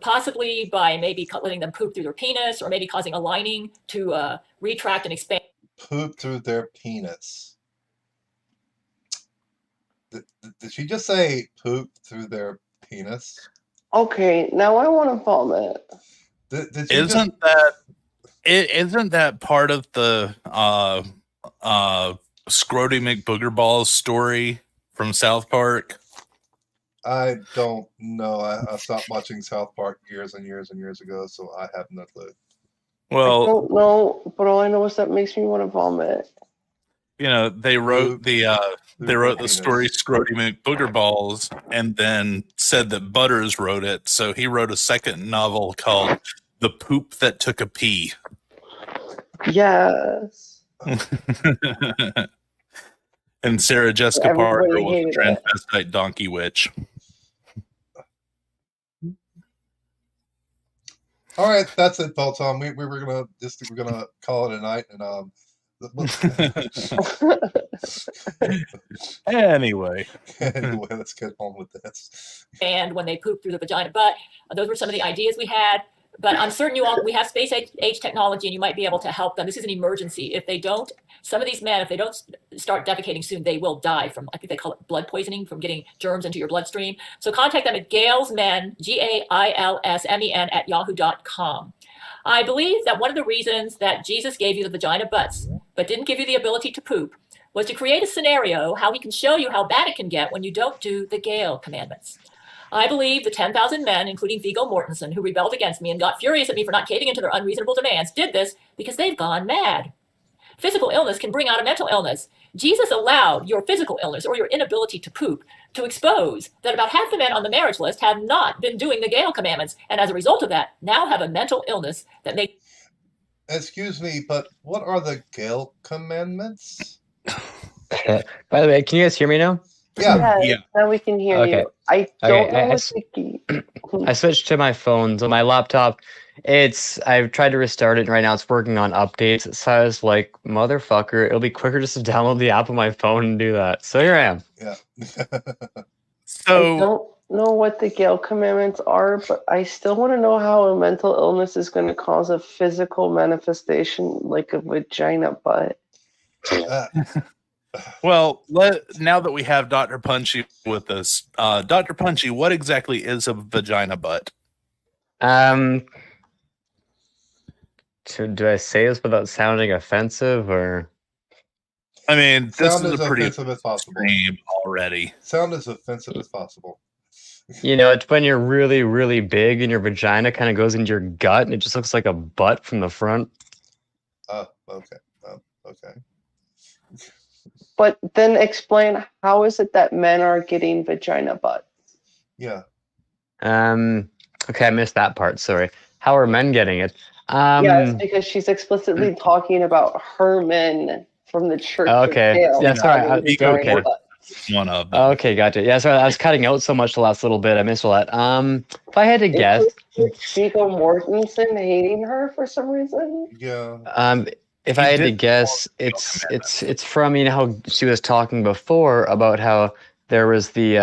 possibly by maybe letting them poop through their penis or maybe causing a lining to retract and expand. Poop through their penis. Did she just say poop through their penis? Okay, now I want to vomit. Isn't that part of the Scrody McBoogerballs story from South Park? I don't know. I stopped watching South Park years and years and years ago, so I have no clue. Well, I don't know, but all I know is that makes me want to vomit. You know, they wrote the story Scrody McBoogerballs and then said that Butters wrote it, so he wrote a second novel called The Poop That Took a Pee. Yes. And Sarah Jessica Parker was a transvestite donkey witch. All right, that's it, Tom. We're gonna call it a night, and Anyway, let's get on with this. And when they poop through the vagina butt, those were some of the ideas we had. But I'm certain we have space age technology, and you might be able to help them. This is an emergency. If they don't, some of these men, if they don't start defecating soon, they will die from, I think they call it blood poisoning, from getting germs into your bloodstream. So contact them at gailsmen, GAILSMEN @yahoo.com. I believe that one of the reasons that Jesus gave you the vagina butts, but didn't give you the ability to poop, was to create a scenario how he can show you how bad it can get when you don't do the Gail commandments. I believe the 10,000 men, including Viggo Mortensen, who rebelled against me and got furious at me for not caving into their unreasonable demands, did this because they've gone mad. Physical illness can bring out a mental illness. Jesus allowed your physical illness or your inability to poop to expose that about half the men on the marriage list have not been doing the Gail commandments, and as a result of that, now have a mental illness that makes... Excuse me, but what are the Gail commandments? By the way, can you guys hear me now? Yeah. Now we can hear you. I don't know what's the key. I switched to my phone, so my laptop, I've tried to restart it, and right now it's working on updates. It says, like, motherfucker, it'll be quicker just to download the app on my phone and do that. So here I am. Yeah. I don't know what the Gail commandments are, but I still want to know how a mental illness is going to cause a physical manifestation like a vagina butt. Well, now that we have Dr. Punchy with us, Dr. Punchy, what exactly is a vagina butt? Do I say this without sounding offensive, or? I mean, this Sound is a pretty offensive as possible already. Sound as offensive as possible. You know, it's when you're really, really big and your vagina kind of goes into your gut and it just looks like a butt from the front. Oh, okay. Okay. But then explain, how is it that men are getting vagina butts? Yeah. Okay, I missed that part. Sorry. How are men getting it? Yes, because she's explicitly talking about her men from the Church of Okay. Gale. Yeah, sorry. Okay. One of them. Okay, gotcha. Yeah, sorry, I was cutting out so much the last little bit. I missed all that. If I had to guess, Viggo Mortensen hating her for some reason. Yeah. if I had to guess, it's from, you know, how she was talking before about how there was the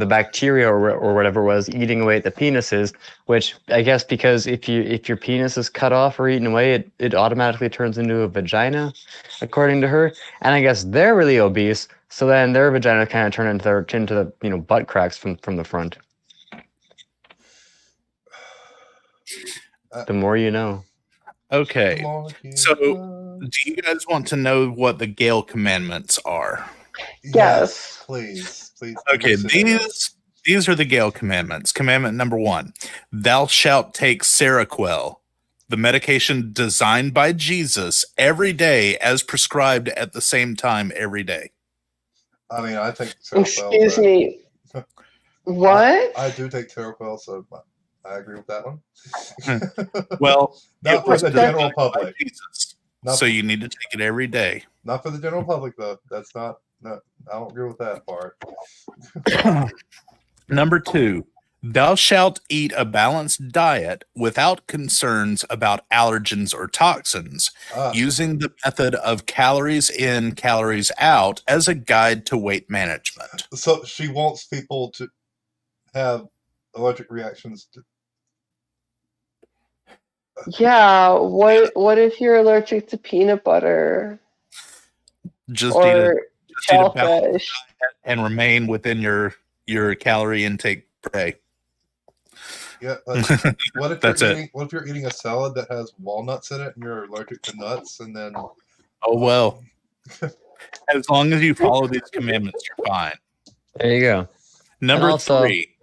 bacteria or whatever was eating away at the penises, which I guess because if your penis is cut off or eaten away, it automatically turns into a vagina, according to her. And I guess they're really obese, so then their vagina kind of turn into the, you know, butt cracks from the front. The more you know. Okay. So, do you guys want to know what the Gale commandments are? Yes. Please. Okay, these are the Gale commandments. Commandment number 1: Thou shalt take Seroquel, the medication designed by Jesus, every day as prescribed at the same time every day. I mean, I think Seroquel. Excuse me. What? I do take Seroquel, so I agree with that one. Well, not for the general public. So you need to take it every day. Not for the general public, though. That's not. No, I don't agree with that part. Number 2: Thou shalt eat a balanced diet without concerns about allergens or toxins, using the method of calories in, calories out as a guide to weight management. So she wants people to have allergic reactions to. Yeah, what if you're allergic to peanut butter? Just eat a balanced diet and remain within your calorie intake per day. Yeah, what if what if you're eating a salad that has walnuts in it and you're allergic to nuts, and then? Oh well, as long as you follow these commandments, you're fine. There you go. Number 3: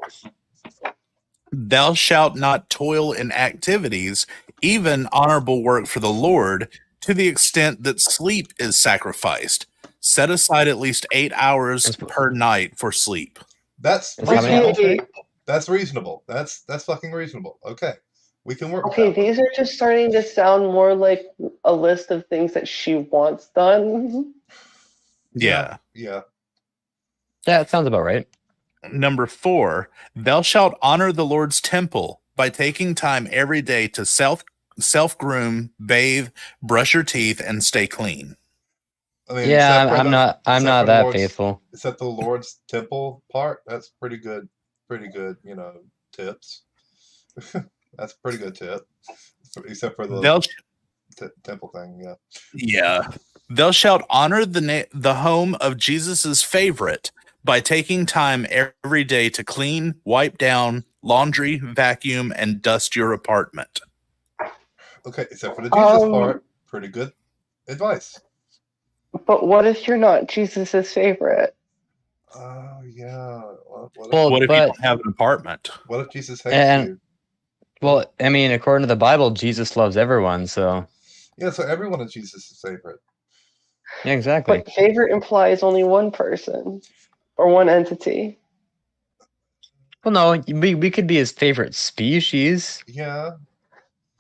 Thou shalt not toil in activities, even honorable work for the Lord, to the extent that sleep is sacrificed. Set aside at least 8 hours per night for sleep. That's reasonable. That's fucking reasonable. Okay, we can work. Okay, these are just starting to sound more like a list of things that she wants done. Yeah. Yeah, it sounds about right. Number 4: Thou shalt honor the Lord's temple by taking time every day to self-groom, bathe, brush your teeth, and stay clean. I mean, yeah, I'm not that faithful. Except the Lord's temple part. That's pretty good. Pretty good, you know, tips. That's a pretty good tip. Except for the temple thing, yeah. Yeah. Thou shalt honor the home of Jesus's favorite by taking time every day to clean, wipe down, laundry, vacuum, and dust your apartment. Okay, except for the Jesus part, pretty good advice. But what if you're not Jesus's favorite? Oh, yeah. What if you don't have an apartment? What if Jesus hates you? Well, I mean, according to the Bible, Jesus loves everyone, so. Yeah, so everyone is Jesus' favorite. Yeah, exactly. But favorite implies only one person or one entity. Well, no, we could be his favorite species. Yeah.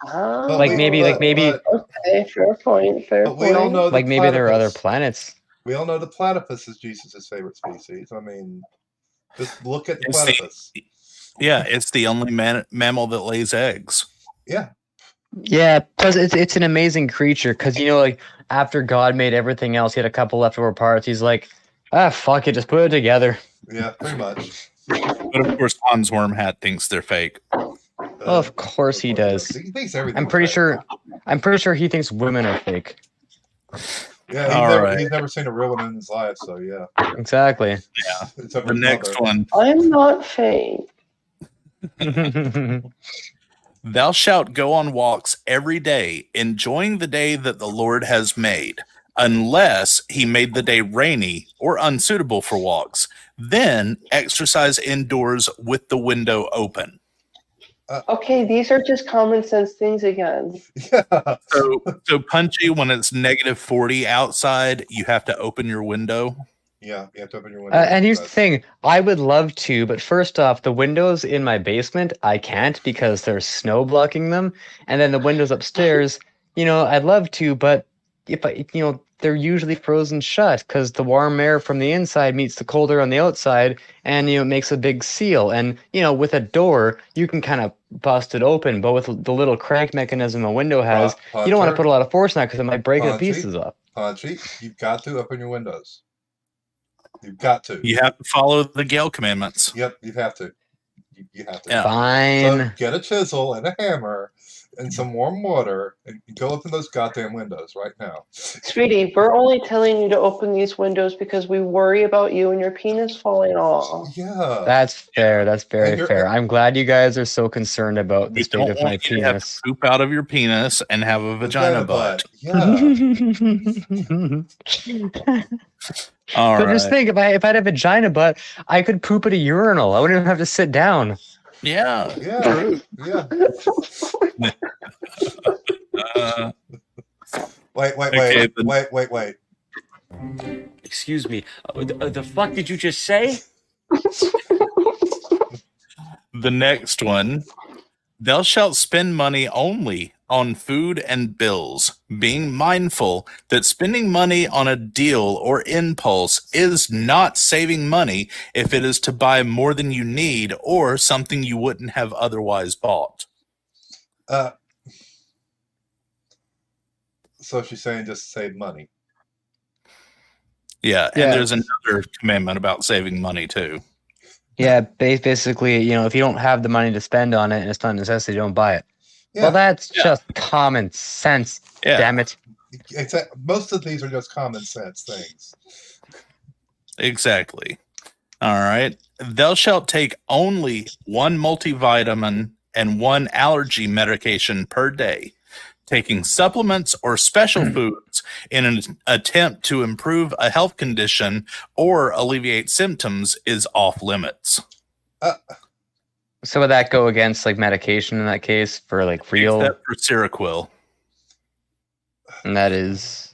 Maybe. Okay, fair point. But we all know maybe there are other planets. We all know the platypus is Jesus' favorite species. I mean, just look at the platypus. It's the only mammal that lays eggs. Yeah. Yeah, plus it's an amazing creature because, you know, like after God made everything else, he had a couple leftover parts. He's like, fuck it, just put it together. Yeah, pretty much. But of course, Hans Wormhat thinks they're fake. Of course he does. He thinks everything. I'm pretty sure he thinks women are fake. Yeah, he's never seen a real one in his life, so yeah. Exactly. Yeah. The next one. I'm not fake. Thou shalt go on walks every day, enjoying the day that the Lord has made, unless he made the day rainy or unsuitable for walks. Then exercise indoors with the window open. Okay, these are just common sense things again. Yeah. So Punchy, when it's -40 outside, you have to open your window. Yeah, you have to open your windows. And here's the thing, I would love to, but first off, the windows in my basement, I can't because there's snow blocking them. And then the windows upstairs, I'd love to, but they're usually frozen shut because the warm air from the inside meets the cold air on the outside, and it makes a big seal. And with a door, you can kind of bust it open, but with the little crank mechanism a window has, you don't want to put a lot of force on that because it might break the pieces up. Punchy, you've got to open your windows. You've got to. You have to follow the Gale commandments. Yep, you have to. You have to. Yeah. Fine. So get a chisel and a hammer and some warm water and go open those goddamn windows right now. Sweetie, we're only telling you to open these windows because we worry about you and your penis falling off. Yeah. That's fair. That's very fair. I'm glad you guys are so concerned about the state of my penis. Have to poop out of your penis and have a vagina butt. Yeah. But just think, if I had a vagina butt, I could poop at a urinal. I wouldn't even have to sit down. Yeah. Yeah. Yeah. Wait. Excuse me. The fuck did you just say? The next one. Thou shalt spend money only on food and bills, being mindful that spending money on a deal or impulse is not saving money if it is to buy more than you need or something you wouldn't have otherwise bought. So she's saying just save money. Yeah, and there's another commandment about saving money too. Yeah, basically, if you don't have the money to spend on it and it's not a necessity, don't buy it. Yeah. Well, that's just common sense. Yeah. Damn it. Most of these are just common sense things. Exactly. All right. Thou shalt take only one multivitamin and one allergy medication per day. Taking supplements or special foods in an attempt to improve a health condition or alleviate symptoms is off limits. So would that go against medication in that case for real? Except for Seroquel. And that is...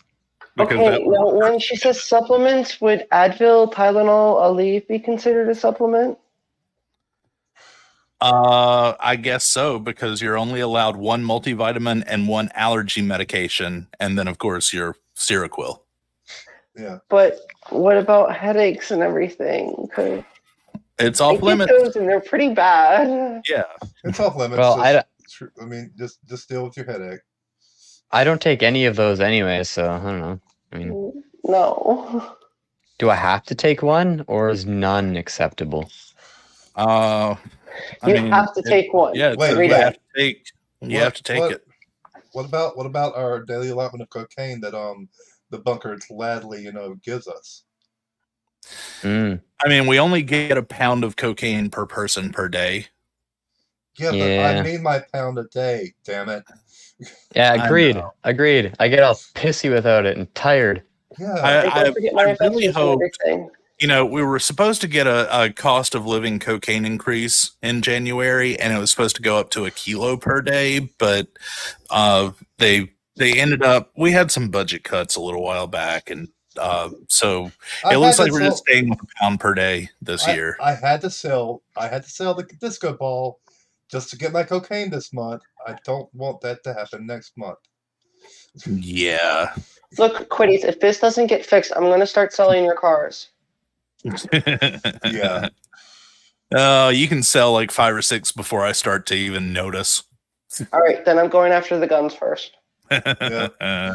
Okay, now when she says supplements, would Advil, Tylenol, Aleve be considered a supplement? I guess so, because you're only allowed one multivitamin and one allergy medication, and then of course your Seroquel. Yeah. But what about headaches and everything? It's off limits. Those and they're pretty bad. Yeah, it's off limits. Well, just deal with your headache. I don't take any of those anyway, so I don't know. No. Do I have to take one, or is none acceptable? You have to take one. Yeah, you have to take it. What about our daily allotment of cocaine that the bunker gladly gives us? I mean, we only get a pound of cocaine per person per day. Yeah, but I need my pound a day. Damn it. Yeah, agreed. I get all pissy without it and tired. Yeah, I really hope. We were supposed to get a cost of living cocaine increase in January, and it was supposed to go up to 1 kilo per day, but they ended up, we had some budget cuts a little while back, and so it looks like we're just staying with a pound per day this year. I had to sell the disco ball just to get my cocaine this month. I don't want that to happen next month. Yeah. Look, Quiddies, if this doesn't get fixed, I'm going to start selling your cars. Yeah. You can sell like 5 or 6 before I start to even notice. All right, then I'm going after the guns first. Yeah.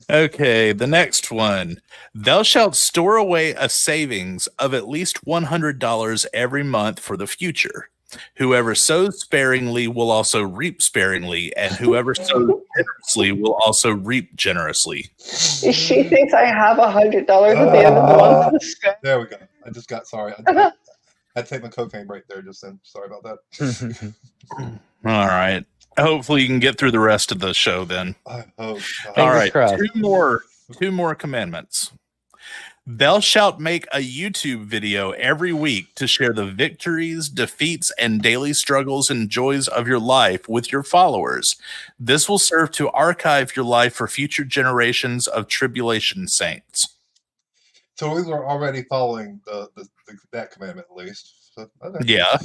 Okay, the next one. Thou shalt store away a savings of at least $100 every month for the future. Whoever sows sparingly will also reap sparingly, and whoever sows generously will also reap generously. She thinks I have $100 at the end of the month. There we go. I just got sorry. I had to take my cocaine break there just then. Sorry about that. All right. Hopefully you can get through the rest of the show then. I hope. All right. Two more commandments. Thou shalt make a YouTube video every week to share the victories, defeats, and daily struggles and joys of your life with your followers. This will serve to archive your life for future generations of tribulation saints. So we were already following that commandment at least. So, okay. Yeah.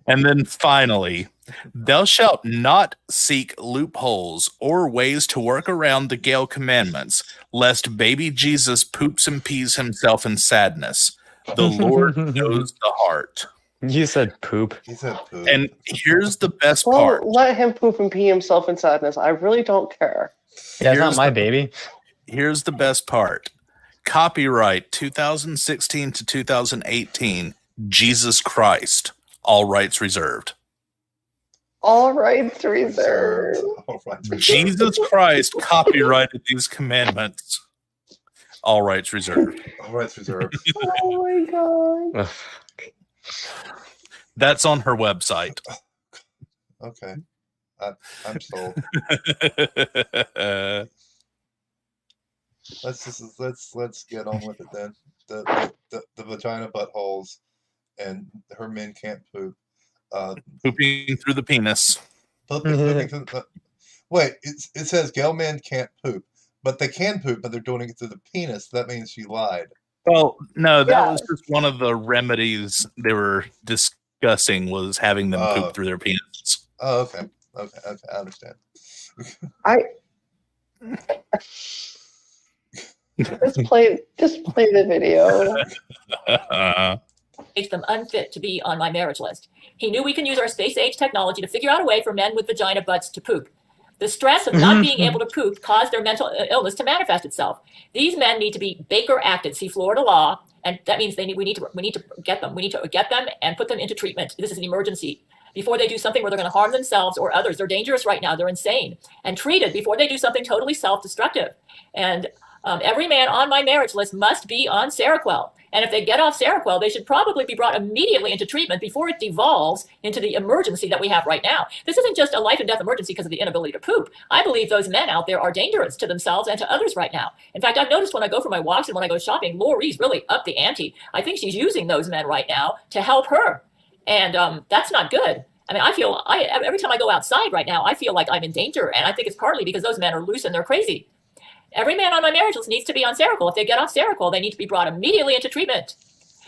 And then finally, thou shalt not seek loopholes or ways to work around the Gale commandments, lest baby Jesus poops and pees himself in sadness. The Lord knows the heart. You said poop. He said poop. And here's the best Well, part. let him poop and pee himself in sadness. I really don't care. Yeah, it's not Here's my the- baby. Here's the best part. Copyright 2016 to 2018, Jesus Christ. All rights reserved. All rights reserved. All rights reserved. Jesus Christ copyrighted these commandments. All rights reserved. All rights reserved. Oh my god. That's on her website. Okay. I'm sold. Let's get on with it then. The vagina buttholes and her men can't poop. Pooping through the penis. Wait, it says Gale men can't poop, but they can poop, but they're doing it through the penis. So that means she lied. Well, no, that Yeah. was just one of the remedies they were discussing was having them Oh. poop through their penis. Oh, okay. I understand. Just play the video. Makes them unfit to be on my marriage list. He knew we can use our space-age technology to figure out a way for men with vagina butts to poop. The stress of not being able to poop caused their mental illness to manifest itself. These men need to be Baker acted. See Florida law, and that means we need to get them. We need to get them and put them into treatment. This is an emergency. Before they do something where they're going to harm themselves or others, they're dangerous right now. They're insane, and treated before they do something totally self-destructive. And every man on my marriage list must be on Seroquel. And if they get off Seroquel, they should probably be brought immediately into treatment before it devolves into the emergency that we have right now. This isn't just a life and death emergency because of the inability to poop. I believe those men out there are dangerous to themselves and to others right now. In fact, I've noticed when I go for my walks and when I go shopping, Lori's really upped the ante. I think she's using those men right now to help her. And that's not good. I mean, every time I go outside right now, I feel like I'm in danger. And I think it's partly because those men are loose and they're crazy. Every man on my marriage list needs to be on Seroquel. If they get off Seroquel, they need to be brought immediately into treatment.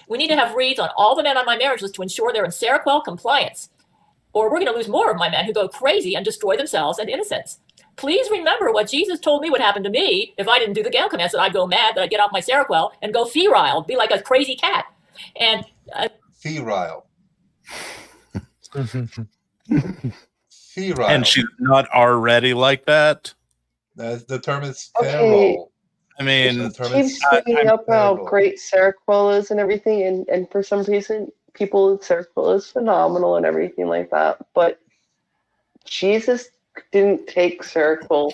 We need to have reads on all the men on my marriage list to ensure they're in Seroquel compliance. Or we're going to lose more of my men who go crazy and destroy themselves and innocents. Please remember what Jesus told me would happen to me if I didn't do the Gale commands, that I'd go mad, that I'd get off my Seroquel and go ferile, be like a crazy cat. And Ferile. Ferile. And she's not already like that. The term is Okay. feral. I mean, The term Keeps is bringing up how feral. great Seroquel is and everything, and for some reason, people Seroquel is phenomenal and everything like that. But Jesus didn't take Seroquel.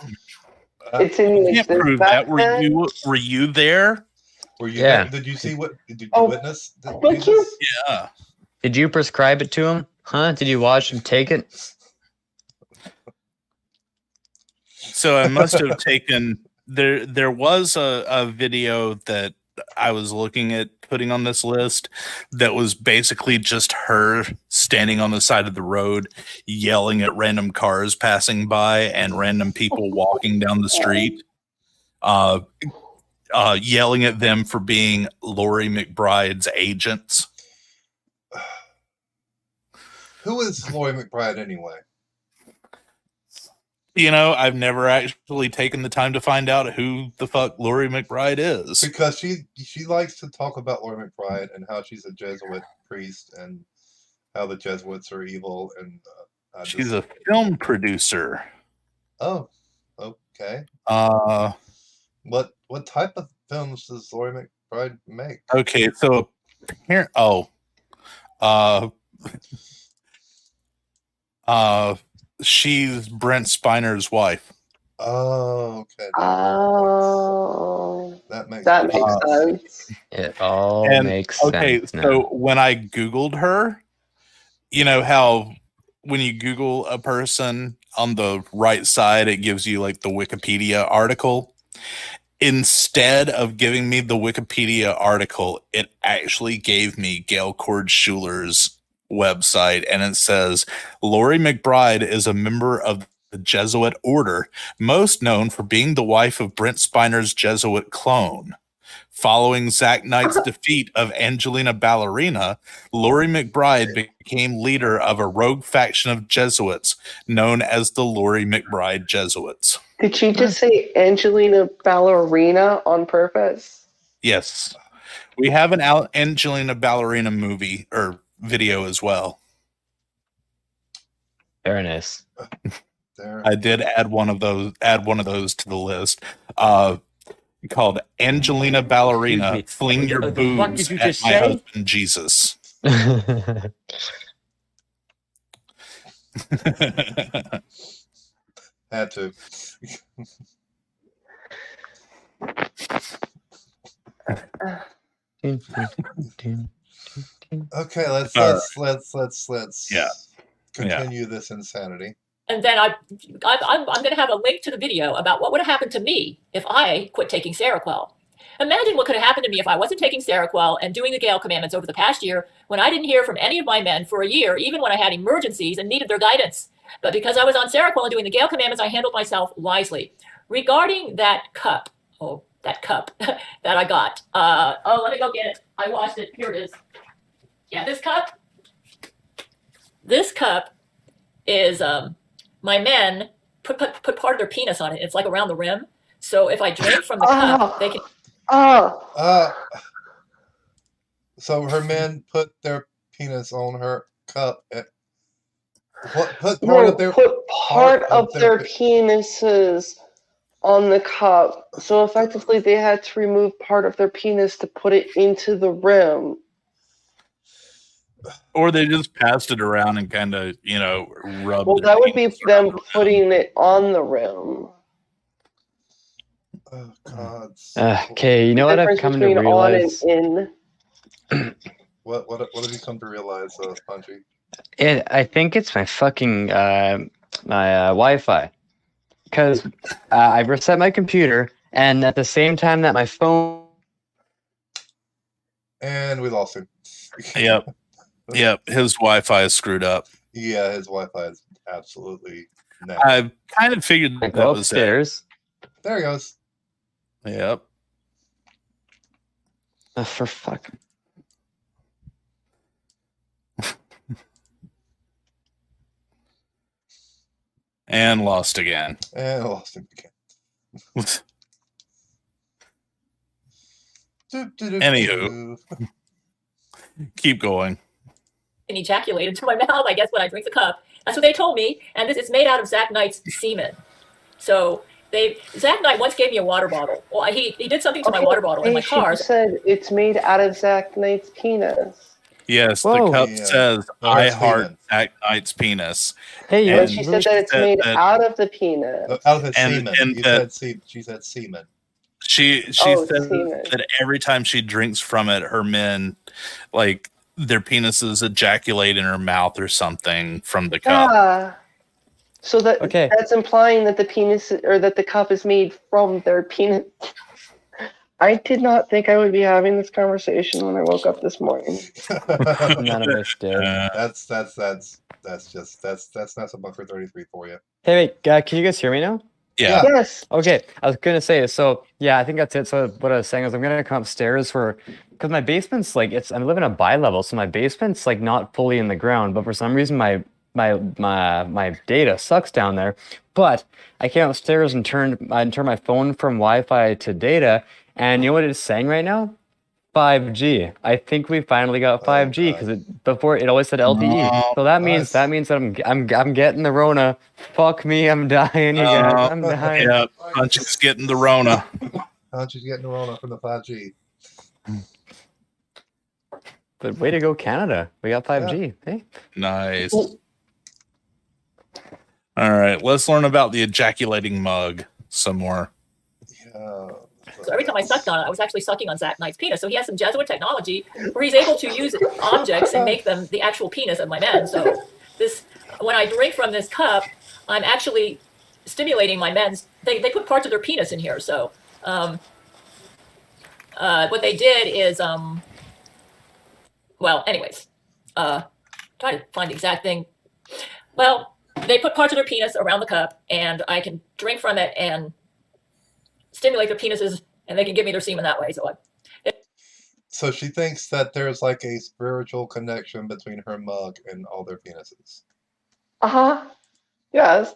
It didn't you can't exist prove back that. then. Were you there? Were you Yeah. there? Did you see what? Did you Oh, witness? would you? Yeah. Did you prescribe it to him? Huh? Did you watch him take it? So I must have taken there was a video that I was looking at putting on this list that was basically just her standing on the side of the road yelling at random cars passing by and random people walking down the street, yelling at them for being Lori McBride's agents. Who is Lori McBride anyway? You know, I've never actually taken the time to find out who the fuck Lori McBride is. Because she likes to talk about Lori McBride and how she's a Jesuit priest and how the Jesuits are evil and She's a film producer. Oh, okay. What type of films does Lori McBride make? Okay, so here. She's Brent Spiner's wife. Oh, okay. Oh, that makes sense. It all makes okay, sense. so now. when I Googled her, you know how when you Google a person on the right side, it gives you like the Wikipedia article. Instead of giving me the Wikipedia article, it actually gave me Gail Cord Schuler's website, and it says Lori McBride is a member of the Jesuit order, most known for being the wife of Brent Spiner's Jesuit clone. Following Zack Knight's defeat of Angelina Ballerina, Laurie McBride became leader of a rogue faction of Jesuits known as the Laurie McBride Jesuits. Did she just say Angelina Ballerina on purpose? Yes. We have an Angelina Ballerina movie or video as well. Very nice. I did add one of those to the list. Called Angelina Ballerina, Fling Your Boobs at My Husband Jesus. Had to. Okay, let's continue this insanity. And then I'm going to have a link to the video about what would have happened to me if I quit taking Seroquel. Imagine what could have happened to me if I wasn't taking Seroquel and doing the Gale commandments over the past year when I didn't hear from any of my men for a year, even when I had emergencies and needed their guidance. But because I was on Seroquel and doing the Gale commandments, I handled myself wisely. Regarding that cup, that I got. Let me go get it. I washed it. Here it is. Yeah, this cup. This cup is my men put part of their penis on it. It's like around the rim. So if I drink from the cup, they can. So her men put their penis on her cup. Put part of their penises on the cup. So effectively, they had to remove part of their penis to put it into the rim. Or they just passed it around and kind of, rubbed. Well, that would be them putting it on the rim. Oh God. Okay, you know what I've come to realize? What have you come to realize, Spongy? I think it's my fucking my Wi-Fi, because I reset my computer, and at the same time that my phone. And we lost him. Yep. His Wi-Fi is screwed up. Yeah, his Wi-Fi is absolutely. I kind of figured that was upstairs. There he goes. Yep. For fuck. And lost again. And lost him again. Anywho, keep going. And ejaculate into my mouth, I guess, when I drink the cup. That's what they told me. And this is made out of Zack Knight's semen. So Zack Knight once gave me a water bottle. Well, he did something to my water bottle in my car. She said it's made out of Zack Knight's penis. Yes, the cup says, I heart Zack Knight's penis. Hey, and she said that it's made out of the penis. Out of his semen. She said semen. She said that every time she drinks from it, her men, like, their penises ejaculate in her mouth or something from the cup. So that's implying that the penis or that the cup is made from their penis. I did not think I would be having this conversation when I woke up this morning. None of us did. That's NASA Bunker 33 for you. Hey, wait, can you guys hear me now? Yeah. Yes. Okay, I was gonna say, so yeah, I think that's it. So what I was saying is I'm gonna come upstairs because my basement's like I'm living a bi-level, so my basement's like not fully in the ground, but for some reason my data sucks down there. But I came upstairs and turned my phone from Wi-Fi to data, and you know what it's saying right now? 5G. I think we finally got 5G because before it always said LTE. So that means that I'm getting the Rona. Fuck me, I'm dying, you guys. I'm dying. Yeah, Punchy's getting the Rona. Punchy's getting the Rona from the 5G. But way to go, Canada. We got 5G. Yeah. Hey. Nice. All right, let's learn about the ejaculating mug some more. Yeah. So every time I sucked on it, I was actually sucking on Zack Knight's penis. So he has some Jesuit technology where he's able to use objects and make them the actual penis of my men. So when I drink from this cup, I'm actually stimulating my men's. They put parts of their penis in here. So what they did is, anyways, trying to find the exact thing. Well, they put parts of their penis around the cup, and I can drink from it and stimulate their penises and they can give me their semen that way. So she thinks that there's like a spiritual connection between her mug and all their penises. Yes.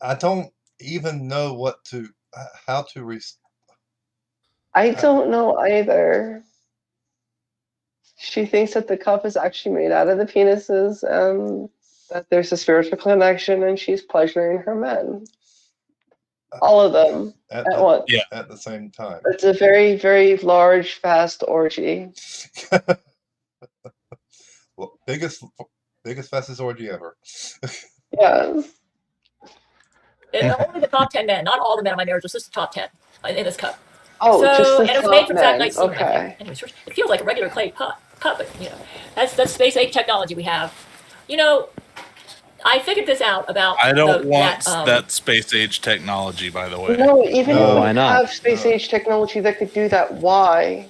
I don't even know how to. I don't know either. She thinks that the cup is actually made out of the penises and that there's a spiritual connection and she's pleasuring her men. All of them at once. Yeah. At the same time. It's a very, very large, fast orgy. Well, biggest, fastest orgy ever. Yes. Only the top 10 men, not all the men in my marriage, just the top 10 in this cup. Oh, so, just the and it was top made from men. Saturday semen. Okay. Anyways, it feels like a regular clay cup, but that's space age technology we have. I figured this out about. I don't want that space age technology, by the way. No, even if why we not? have space age technology that could do that, why?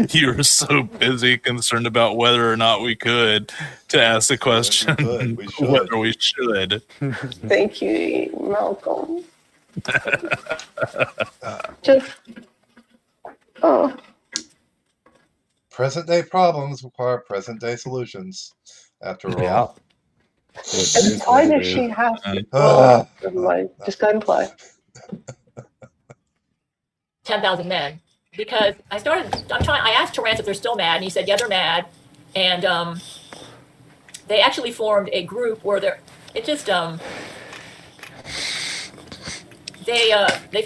You were so busy concerned about whether or not we could to ask the question whether we should. Thank you, Malcolm. Just, Present day problems require present day solutions. After all. Yeah. and why does she have to? Well, never mind. Just go ahead and play. 10,000 men. Because I asked Terrence if they're still mad, and he said, yeah, they're mad. And they actually formed a group where they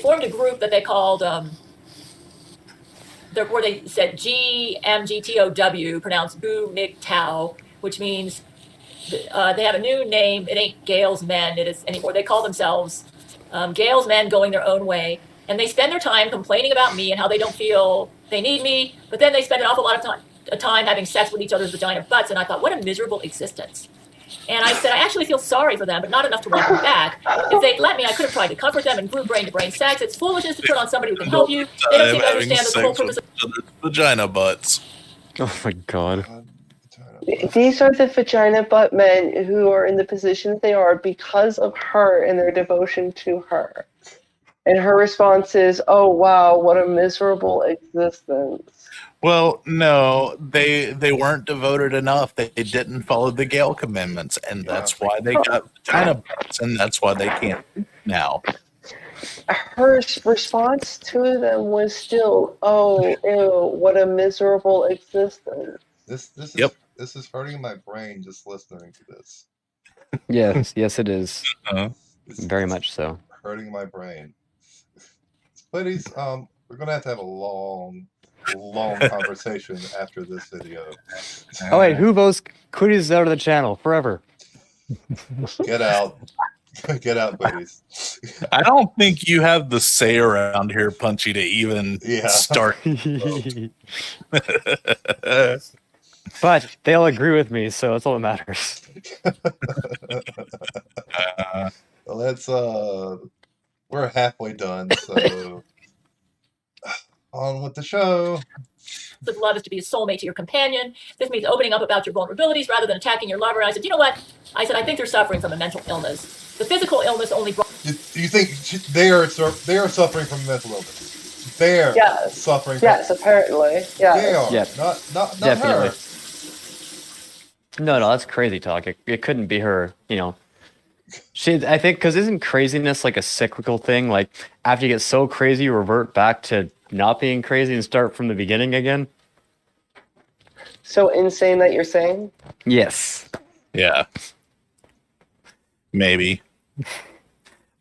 formed a group that they called, where they said GMGTOW, pronounced Boo Mig Tau, which means they have a new name. It ain't Gale's Men anymore. They call themselves Gale's Men Going Their Own Way. And they spend their time complaining about me and how they don't feel they need me, but then they spend an awful lot of time having sex with each other's vagina butts. And I thought, what a miserable existence. And I said, I actually feel sorry for them, but not enough to want them back. If they'd let me, I could have tried to comfort them and group brain-to-brain sex. It's foolishness to turn on somebody who can help you. They don't seem to understand the whole purpose of vagina butts. Oh my god. These are the vagina butt men who are in the position they are because of her and their devotion to her. And her response is, oh, wow, what a miserable existence. Well, no, they weren't devoted enough. They didn't follow the Gale commandments, and that's why they got vagina butts, and that's why they can't now. Her response to them was still, oh, ew, what a miserable existence. This is hurting my brain just listening to this. Yes, it is. Very much so. Hurting my brain. Ladies, we're gonna have to have a long conversation after this video. Oh wait, who votes Cooties out of the channel forever? Get out. Get out, ladies. I don't think you have the say around here, Punchy, to even start. But they'll agree with me, so that's all that matters. Let's we're halfway done, so on with the show. of love is to be a soulmate to your companion. This means opening up about your vulnerabilities rather than attacking your lover. I said, you know what? I said, I think they're suffering from a mental illness. The physical illness only brought... Do you think they are suffering from mental illness? They're suffering from... Yes, apparently. Yeah. They are. Yes. Not Definitely. her. No, that's crazy talk. It couldn't be her, you know. I think, because isn't craziness like a cyclical thing? Like, after you get so crazy, you revert back to not being crazy and start from the beginning again? So insane that you're saying? Yes. Yeah. Maybe.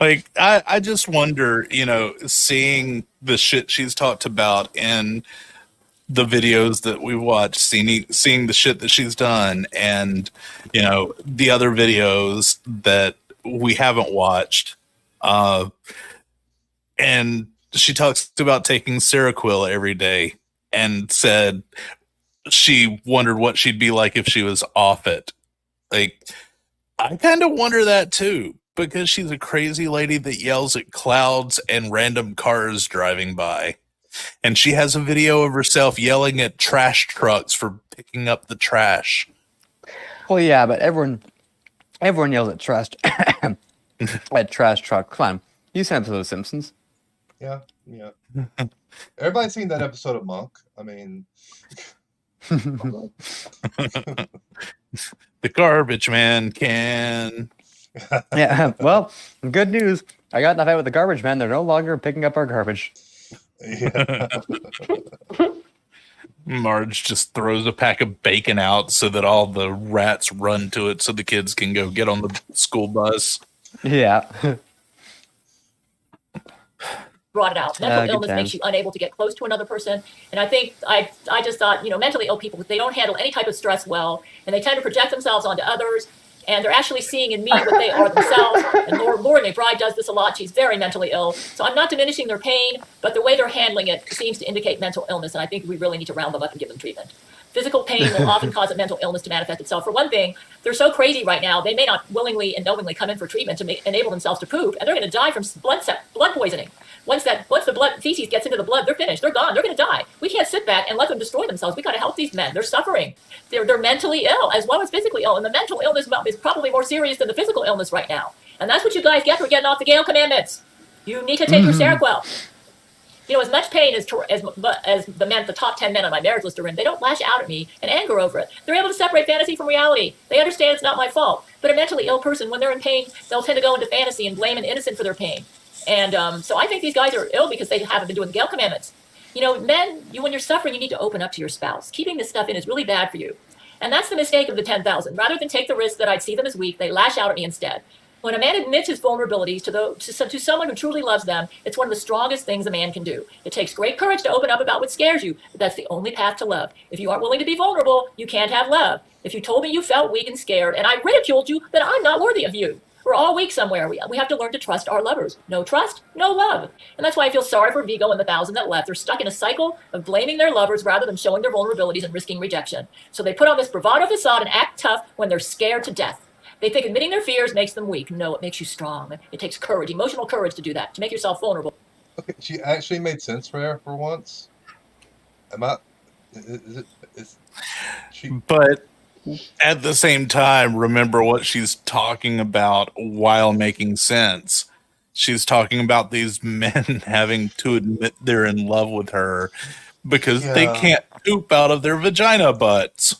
Like, I just wonder, you know, seeing the shit she's talked about in the videos that we watched, seeing the shit that she's done, and, you know, the other videos that we haven't watched. And she talks about taking Seroquel every day and said she wondered what she'd be like if she was off it. Like, I kind of wonder that too, because she's a crazy lady that yells at clouds and random cars driving by. And she has a video of herself yelling at trash trucks for picking up the trash. Well, yeah, but everyone yells at trash. That trash truck. Come on. You sent episode of The Simpsons. Yeah. Everybody's seen that episode of Monk. I mean, The garbage man can. Yeah. Well, good news. I got in a fight with the garbage man. They're no longer picking up our garbage. yeah. Marge just throws a pack of bacon out so that all the rats run to it so the kids can go get on the school bus. Yeah. Brought it out. Mental illness good makes you unable to get close to another person. And I think I just thought, mentally ill people, they don't handle any type of stress well, and they tend to project themselves onto others, and they're actually seeing in me what they are themselves. And Lauren McBride does this a lot. She's very mentally ill. So I'm not diminishing their pain, but the way they're handling it seems to indicate mental illness, and I think we really need to round them up and give them treatment. Physical pain will often cause a mental illness to manifest itself. For one thing, they're so crazy right now, they may not willingly and knowingly come in for treatment to enable themselves to poop, and they're going to die from blood poisoning. Once the blood feces gets into the blood, they're finished. They're gone. They're going to die. We can't sit back and let them destroy themselves. We got to help these men. They're suffering. They're mentally ill as well as physically ill, and the mental illness is probably more serious than the physical illness right now. And that's what you guys get for getting off the Gale commandments. You need to take your Seroquel. As much pain as the top 10 men on my marriage list are in, they don't lash out at me and anger over it. They're able to separate fantasy from reality. They understand it's not my fault. But a mentally ill person, when they're in pain, they'll tend to go into fantasy and blame an innocent for their pain. And so I think these guys are ill because they haven't been doing the Gale commandments. Men, when you're suffering, you need to open up to your spouse. Keeping this stuff in is really bad for you. And that's the mistake of the 10,000. Rather than take the risk that I'd see them as weak, they lash out at me instead. When a man admits his vulnerabilities to someone who truly loves them, it's one of the strongest things a man can do. It takes great courage to open up about what scares you, but that's the only path to love. If you aren't willing to be vulnerable, you can't have love. If you told me you felt weak and scared, and I ridiculed you, then I'm not worthy of you. We're all weak somewhere. We have to learn to trust our lovers. No trust, no love. And that's why I feel sorry for Vigo and the 1,000 that left. They're stuck in a cycle of blaming their lovers rather than showing their vulnerabilities and risking rejection. So they put on this bravado facade and act tough when they're scared to death. They think admitting their fears makes them weak. No, it makes you strong. It takes courage, emotional courage to do that, to make yourself vulnerable. Okay, she actually made sense for her for once. But at the same time, remember what she's talking about while making sense. She's talking about these men having to admit they're in love with her because they can't poop out of their vagina butts.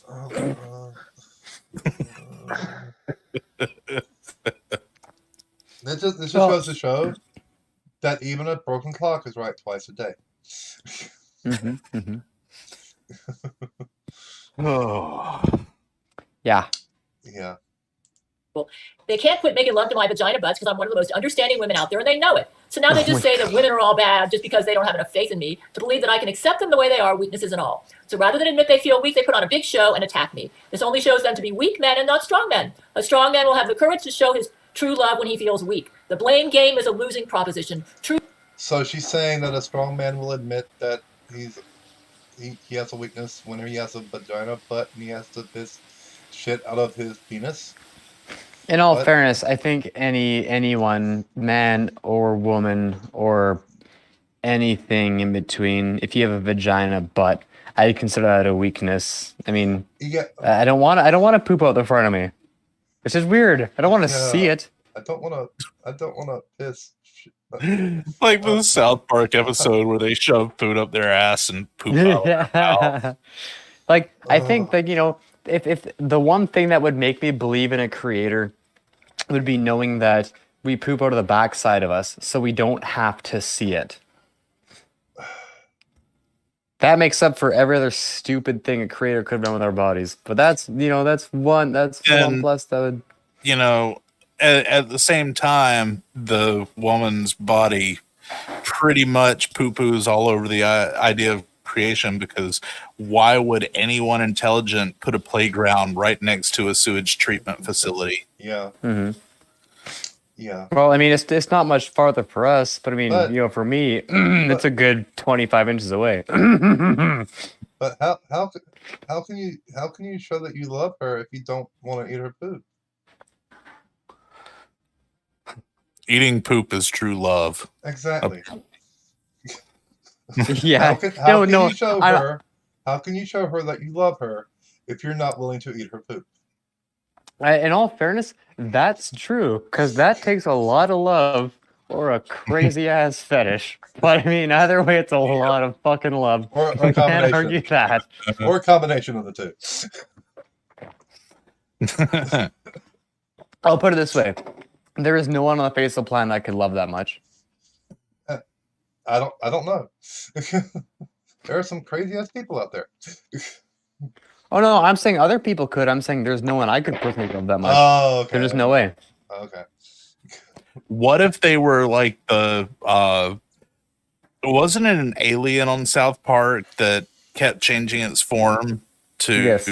This just goes to show that even a broken clock is right twice a day. Oh. Yeah. Well, they can't quit making love to my vagina butts because I'm one of the most understanding women out there, and they know it. So now they just say that women are all bad just because they don't have enough faith in me to believe that I can accept them the way they are, weaknesses and all. So rather than admit they feel weak, they put on a big show and attack me. This only shows them to be weak men and not strong men. A strong man will have the courage to show his true love when he feels weak. The blame game is a losing proposition. So she's saying that a strong man will admit that he has a weakness when he has a vagina butt and he has to piss shit out of his penis. In all fairness, I think anyone, man or woman or anything in between, if you have a vagina butt, I consider that a weakness. I mean, I don't want to poop out the front of me. It's just weird. I don't want to see it. I don't want to piss. Like the South Park episode where they shove food up their ass and poop out their mouth. Like, I think that, if the one thing that would make me believe in a creator would be knowing that we poop out of the backside of us so we don't have to see it. That makes up for every other stupid thing a creator could have done with our bodies. But that's one plus that would... At the same time, the woman's body pretty much poo-poos all over the idea of creation, because why would anyone intelligent put a playground right next to a sewage treatment facility? Yeah. Mm-hmm. Yeah. Well, I mean, it's not much farther for us, but I mean, for me, it's a good 25 inches away. But how can you show that you love her if you don't want to eat her poop? Eating poop is true love. Exactly. Yeah. How can you show her that you love her if you're not willing to eat her poop? In all fairness, That's true, because that takes a lot of love or a crazy ass fetish. But I mean, either way, it's a lot of fucking love. Or a Can't combination. argue that. Or a combination of the two. I'll put it this way: there is no one on the face of the planet I could love that much. I don't know. There are some crazy ass people out there. Oh no, I'm saying other people could. I'm saying there's no one I could personally love that much. Oh, okay. There's just no way. Okay. What if they were like the wasn't it an alien on South Park that kept changing its form to Yes.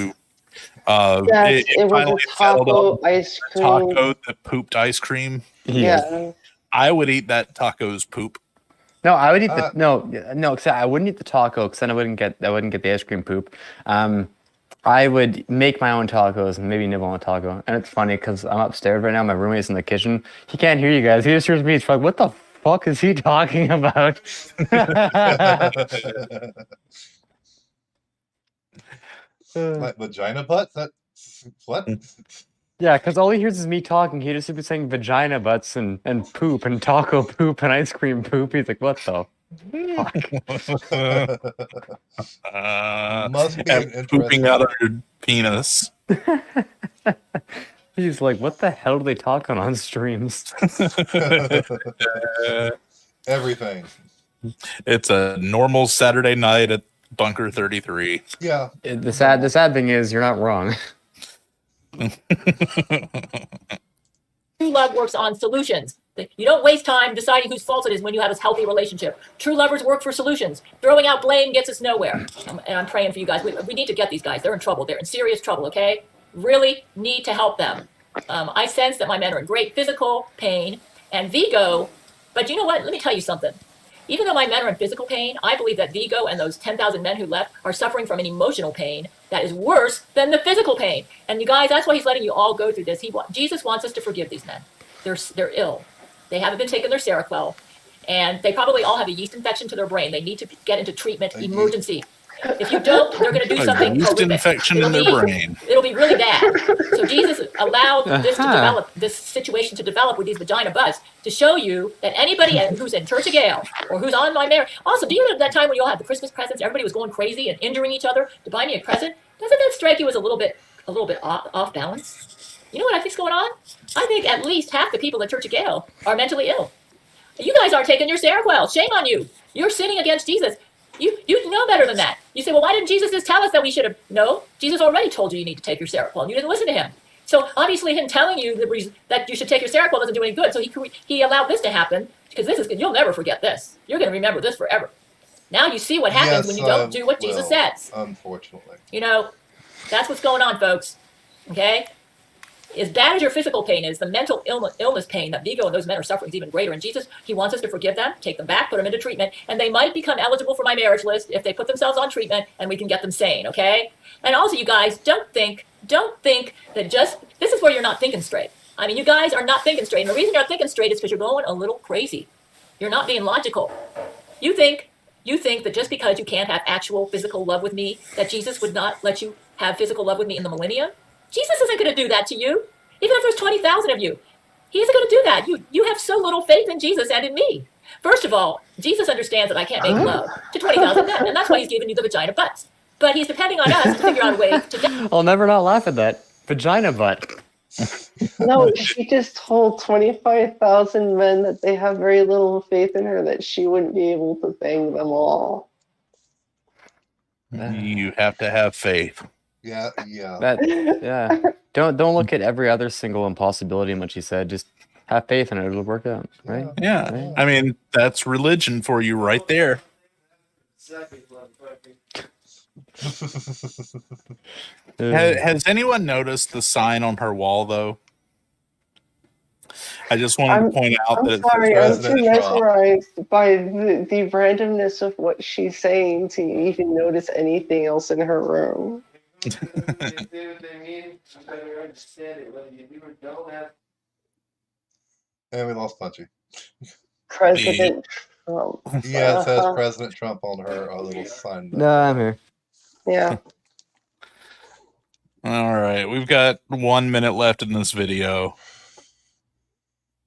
Yes, it was finally a taco ice cream. taco that pooped ice cream? Yes. Yeah. I would eat that taco's poop. No, I would eat the no. Cause I wouldn't eat the taco because then I wouldn't get the ice cream poop. I would make my own tacos and maybe nibble on a taco. And it's funny because I'm upstairs right now. My roommate's in the kitchen. He can't hear you guys. He just hears me. He's like, "What the fuck is he talking about?" Like vagina butts? What? Yeah, because all he hears is me talking. He just be saying vagina butts and poop and taco poop and ice cream poop. He's like, "What the fuck?" Must be and an pooping interesting. out of your penis. He's like, "What the hell do they talk on streams?" Everything. It's a normal Saturday night at Bunker 33. Yeah. The sad thing is, you're not wrong. True love works on solutions. You don't waste time deciding whose fault it is when you have a healthy relationship. True lovers work for solutions. Throwing out blame gets us nowhere. And I'm praying for you guys. We need to get these guys. They're in trouble. They're in serious trouble, okay? Really need to help them. I sense that my men are in great physical pain. And Vigo, but you know what? Let me tell you something. Even though my men are in physical pain, I believe that Vigo and those 10,000 men who left are suffering from an emotional pain that is worse than the physical pain. And you guys, that's why he's letting you all go through this. Jesus wants us to forgive these men. They're ill. They haven't been taking their Seroquel, and they probably all have a yeast infection to their brain. They need to get into treatment emergency. If you don't, they're going to do something yeast horrific. infection in their brain. It'll be really bad. So Jesus allowed this to develop, this situation to develop with these vagina butts to show you that anybody who's in Church of Gale or who's on my marriage. Also, do you know that time when you all had the Christmas presents, everybody was going crazy and injuring each other to buy me a present? Doesn't that strike you as a little bit off balance? You know what I think's going on? I think at least half the people at Church of Gale are mentally ill. You guys aren't taking your Seroquel. Shame on you. You're sinning against Jesus. You know better than that. You say, well, why didn't Jesus just tell us that we should have? No, Jesus already told you you need to take your Seroquel, and you didn't listen to him. So obviously, him telling you that you should take your Seroquel doesn't do any good. So he allowed this to happen because this is good. You'll never forget this. You're going to remember this forever. Now you see what happens when you don't do what Jesus says. Unfortunately. You know, that's what's going on, folks. Okay? As bad as your physical pain is, the mental illness pain that Vigo and those men are suffering is even greater. And Jesus, he wants us to forgive them, take them back, put them into treatment, and they might become eligible for my marriage list if they put themselves on treatment and we can get them sane, okay? And also, you guys, don't think that this is where you're not thinking straight. I mean, you guys are not thinking straight. And the reason you're not thinking straight is because you're going a little crazy. You're not being logical. You think that just because you can't have actual physical love with me, that Jesus would not let you have physical love with me in the millennium? Jesus isn't going to do that to you. Even if there's 20,000 of you, he isn't going to do that. You have so little faith in Jesus and in me. First of all, Jesus understands that I can't make love to 20,000 men, and that's why he's giving you the vagina butts. But he's depending on us to figure out a way to... I'll never not laugh at that. Vagina butt. No, she just told 25,000 men that they have very little faith in her, that she wouldn't be able to bang them all. You have to have faith. Yeah. Yeah. Don't look at every other single impossibility in what she said. Just have faith in it. It'll work out, right? Yeah. Right. I mean, that's religion for you right there. Has anyone noticed the sign on her wall, though? I just wanted to point out I'm that sorry, I'm President too Trump. mesmerized by the randomness of what she's saying to even notice anything else in her room. And we lost Punchy. President Trump. Yeah, it says President Trump on her little sign. No, I'm here. Yeah. All right, we've got 1 minute left in this video.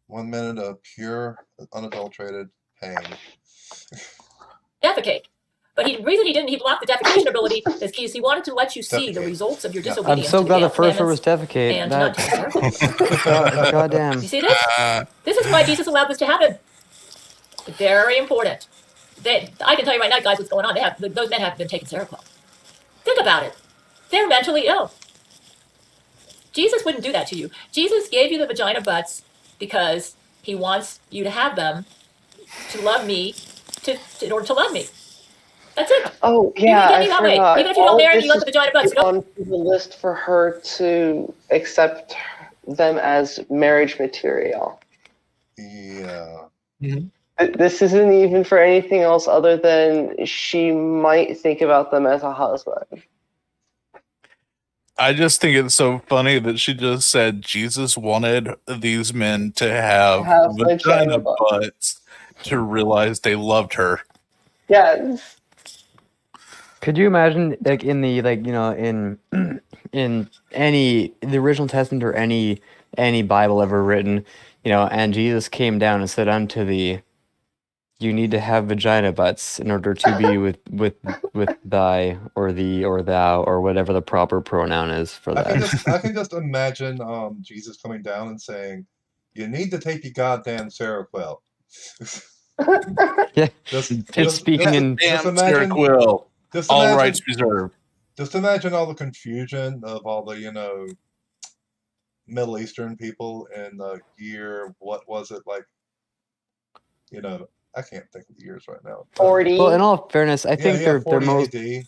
1 minute of pure, unadulterated pain. Defecate. But the reason he blocked the defecation ability is because he wanted to let you see the results of your disobedience. I'm so glad the first word was commandments defecate. and That, not God damn. You see this? This is why Jesus allowed this to happen. Very important. I can tell you right now, guys, what's going on. Those men have been taking Seroquel. Think about it. They're mentally ill. Jesus wouldn't do that to you. Jesus gave you the vagina butts because he wants you to have them to love me, in order to love me. That's it. Oh yeah, I forgot. Even if you don't marry, you let the vagina butts go. On the list for her to accept them as marriage material. Yeah. This isn't even for anything else other than she might think about them as a husband. I just think it's so funny that she just said Jesus wanted these men to have vagina butts to realize they loved her. Yes. Could you imagine, like, in the, like, you know, in the original Testament or any Bible ever written, you know, and Jesus came down and said unto thee, you need to have vagina butts in order to be with thy or thee or thou or whatever the proper pronoun is for that. I can just imagine Jesus coming down and saying, "You need to take your goddamn Seroquel." Yeah, just speaking in Seroquel. All rights reserved. Just imagine all the confusion of all the, you know, Middle Eastern people in the year, what was it, like, you know, I can't think of the years right now. 40. Well, in all fairness, I think they're 40 most... AD,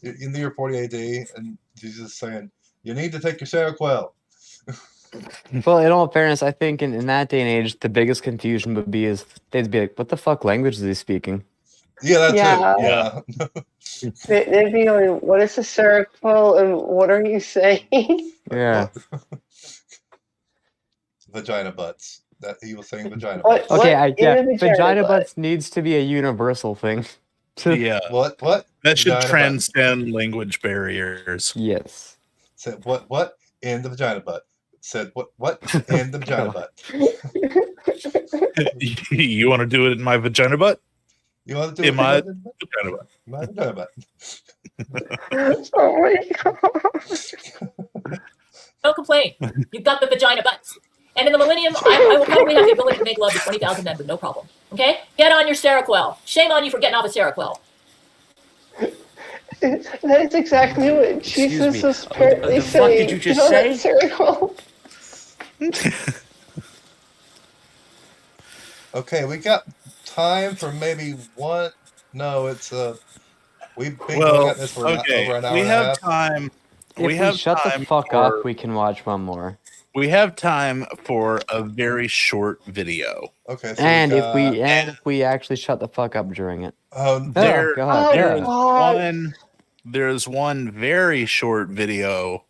in the year 40 AD, and Jesus saying, you need to take your Seroquel. Well, in all fairness, I think in that day and age, the biggest confusion would be they'd be like, what the fuck language is he speaking? Yeah, that's it. Yeah. They'd be going, what is a Seroquel and what are you saying? Yeah. Vagina butts. That he was saying vagina butts. Okay, vagina butts needs to be a universal thing. Yeah. What? That should Vagina transcend language barriers. Yes. Said what? In the vagina butt. Said what? In the vagina butt. You want to do it in my vagina butt? You want to do it in my vagina butt? My vagina butt. Oh my god. Don't complain. You've got the vagina butts. And in the millennium, I will probably have the ability to make love to 20,000 men with no problem. Okay? Get on your Seroquel. Shame on you for getting off a Seroquel. That is exactly what Jesus was apparently saying. What did you just say? Seroquel. Okay, we got time for maybe one. No, it's we've been Well, going at this for over an hour we and a have half. time. If we shut the fuck up, we can watch one more. We have time for a very short video. Okay. So And if we actually shut the fuck up during it. There's one very short video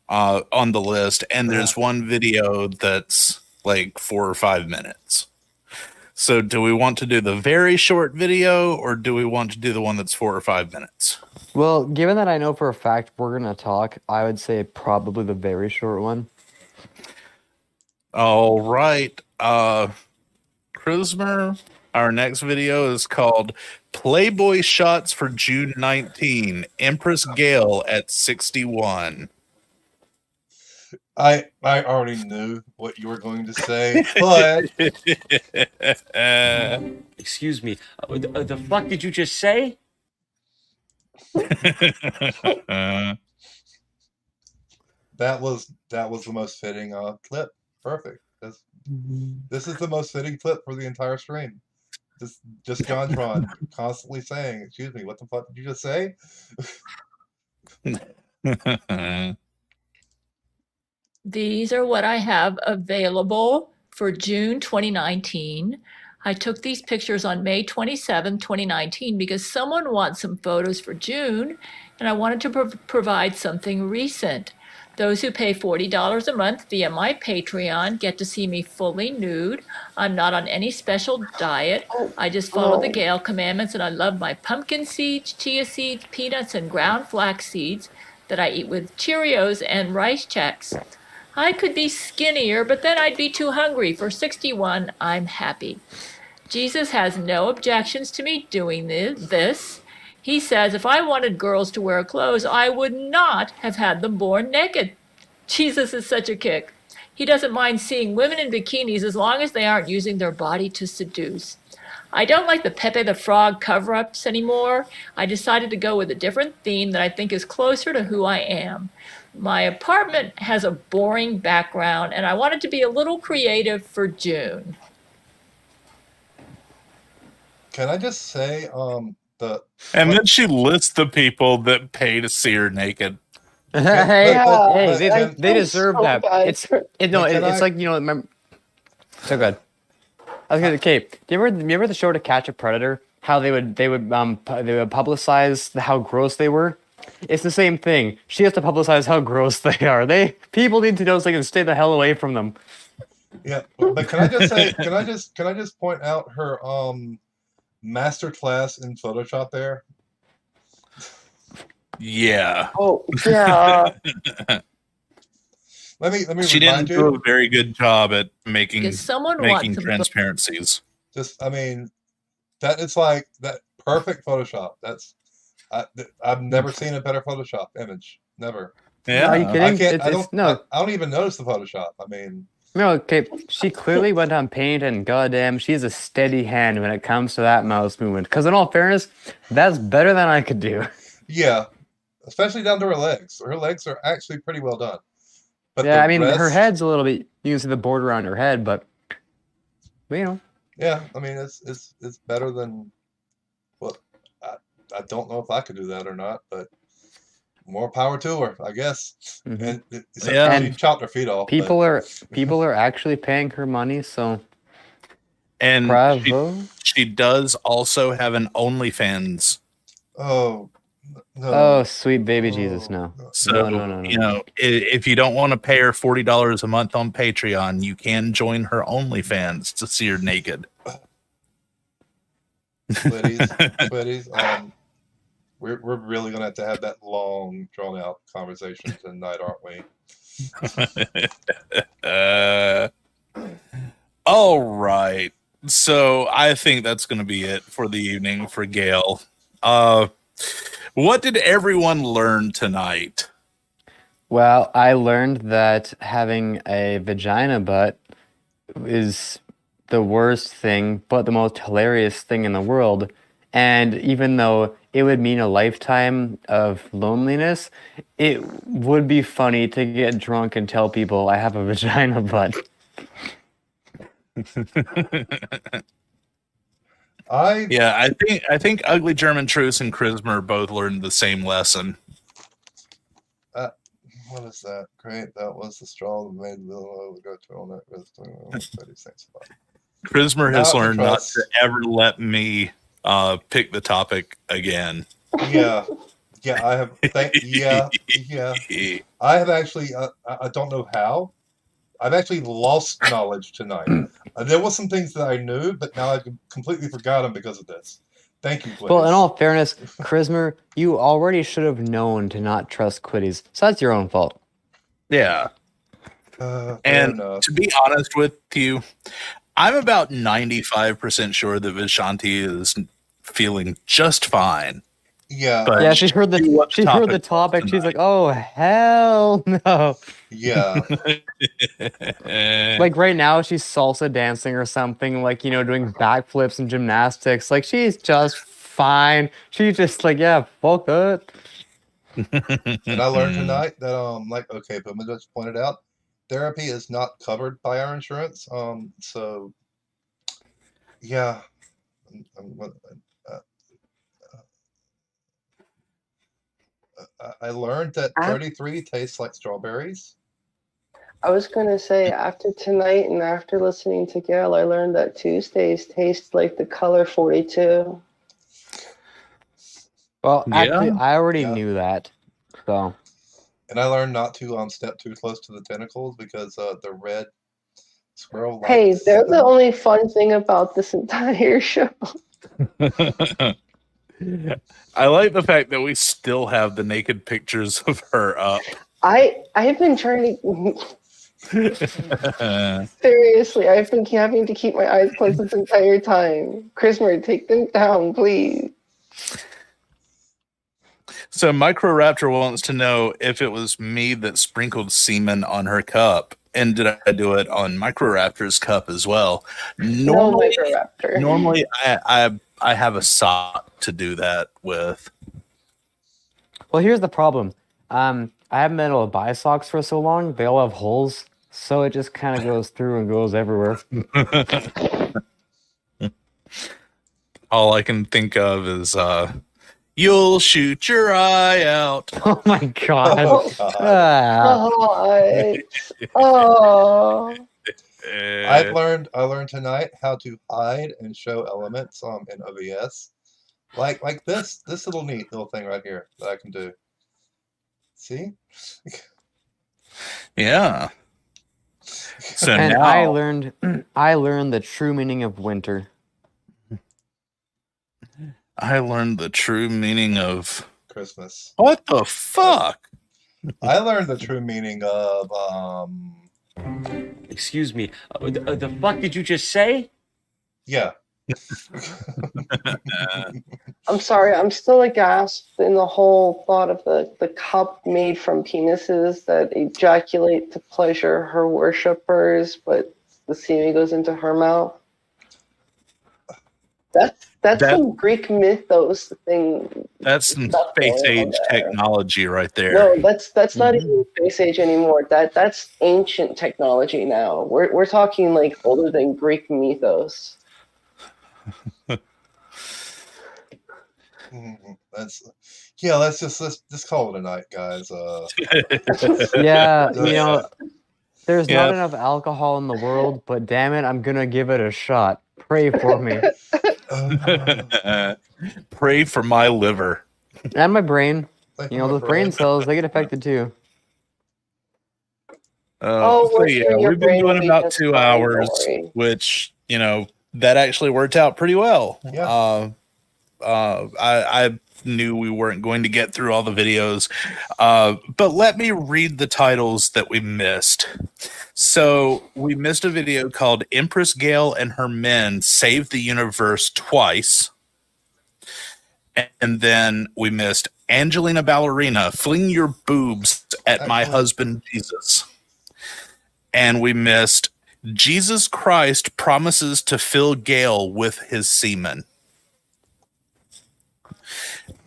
on the list, and there's one video that's like 4 or 5 minutes. So do we want to do the very short video, or do we want to do the one that's 4 or 5 minutes? Well, given that I know for a fact we're going to talk, I would say probably the very short one. All right. Chrismer, our next video is called Playboy Shots for June 19, Empress Gale at 61. I already knew what you were going to say, but excuse me, the fuck did you just say? that was the most fitting clip. Perfect. This is the most fitting clip for the entire stream. Just JonTron constantly saying, "Excuse me, what the fuck did you just say?" These are what I have available for June 2019. I took these pictures on May 27, 2019, because someone wants some photos for June, and I wanted to provide something recent. Those who pay $40 a month via my Patreon get to see me fully nude. I'm not on any special diet. I just follow the Gale commandments, and I love my pumpkin seeds, chia seeds, peanuts, and ground flax seeds. that I eat with Cheerios and rice checks. I could be skinnier, but then I'd be too hungry. For 61, I'm happy. Jesus has no objections to me doing this. He says if I wanted girls to wear clothes, I would not have had them born naked. Jesus is such a kick. He doesn't mind seeing women in bikinis as long as they aren't using their body to seduce. I don't like the Pepe the Frog cover-ups anymore. I decided to go with a different theme that I think is closer to who I am. My apartment has a boring background, and I wanted to be a little creative for June. Can I just say, then she lists the people that pay to see her naked. They deserve that. It's like, you know, remember. So good. I was gonna, Kate. Do you remember the show To Catch a Predator? How they would publicize how gross they were. It's the same thing. She has to publicize how gross they are. People need to know so they can stay the hell away from them. Yeah, but can I just say? Can I just point out her master class in Photoshop there? Yeah. Oh, yeah. Let me She didn't do a very good job at making transparencies. Just, I mean, that it's like that perfect Photoshop. I've never seen a better Photoshop image. Never. Yeah. Are you kidding? I don't even notice the Photoshop. I mean, no, okay. She clearly went on paint, and goddamn, she has a steady hand when it comes to that mouse movement. Because in all fairness, that's better than I could do. Yeah, especially down to her legs. Her legs are actually pretty well done. But yeah, I mean, her head's a little bit. You can see the border on her head, but you know. Yeah, I mean, it's better than what I don't know if I could do that or not, but more power to her, I guess. Mm-hmm. And she chopped her feet off. People are actually paying her money, so. And bravo. She does also have an OnlyFans. Oh. No. Oh, sweet baby Jesus, no. So, no. You know, if you don't want to pay her $40 a month on Patreon, you can join her OnlyFans to see her naked. Buddies, we're really going to have that long, drawn-out conversation tonight, aren't we? All right. So I think that's going to be it for the evening for Gail. What did everyone learn tonight? Well, I learned that having a vagina butt is the worst thing, but the most hilarious thing in the world. And even though it would mean a lifetime of loneliness, it would be funny to get drunk and tell people I have a vagina butt. I think Ugly German Truce and Chrismer both learned the same lesson. What is that? Great, that was the straw that made the go to on that. Chrismer has learned not to ever let me pick the topic again. Yeah, I have. Yeah. I have actually. I don't know how. I've actually lost knowledge tonight. There was some things that I knew, but now I've completely forgotten because of this. Thank you, Quitties. Well, in all fairness, Chrismer, you already should have known to not trust Quitties, so that's your own fault. Yeah. And to be honest with you, I'm about 95% sure that Vishanti is feeling just fine. Yeah. But yeah, she heard the topic. She's like, "Oh hell no!" Yeah. Like right now, she's salsa dancing or something, like, you know, doing backflips and gymnastics. Like she's just fine. She's just like, yeah, fuck it. And I learned tonight that Puma just pointed out, therapy is not covered by our insurance. So yeah. I learned that 33 tastes like strawberries. I was going to say, after tonight and after listening to Gail, I learned that Tuesdays taste like the color 42. Well, actually, I already knew that. So. And I learned not to step too close to the tentacles because the red squirrel. Hey, they're the only fun thing about this entire show. I like the fact that we still have the naked pictures of her up. I've been trying to seriously. I've been having to keep my eyes closed this entire time. Christopher, take them down, please. So Microraptor wants to know if it was me that sprinkled semen on her cup, and did I do it on Microraptor's cup as well? Normally, no, Microraptor. Normally, I have a sock to do that with. Well, here's the problem. I haven't been able to buy socks for so long. They all have holes, so it just kind of goes through and goes everywhere. All I can think of is you'll shoot your eye out. Oh my god. Oh, God. Oh. I learned tonight how to hide and show elements in OBS. Like this little neat little thing right here that I can do. See? Yeah. So And now I learned the true meaning of winter. I learned the true meaning of Christmas. what the fuck? I learned the true meaning of Excuse me. The fuck did you just say? yeah. I'm sorry, I'm still aghast in the whole thought of the cup made from penises that ejaculate to pleasure her worshippers, but the semen goes into her mouth. That's some Greek mythos thing. That's some space age technology right there. No, that's not even space age anymore. That's ancient technology now. We're talking like older than Greek mythos. Let's just call it a night, guys. Yeah, there's not enough alcohol in the world, but damn it, I'm gonna give it a shot. Pray for me. Pray for my liver. And my brain. Those brain cells, they get affected too. We've been doing about 2 hours, which, that actually worked out pretty well. Yeah. I knew we weren't going to get through all the videos, but let me read the titles that we missed. So we missed a video called Empress Gale and Her Men Saved the Universe Twice. And then we missed Angelina Ballerina, Fling Your Boobs at My Husband Jesus. And we missed Jesus Christ Promises to Fill Gale with His Semen.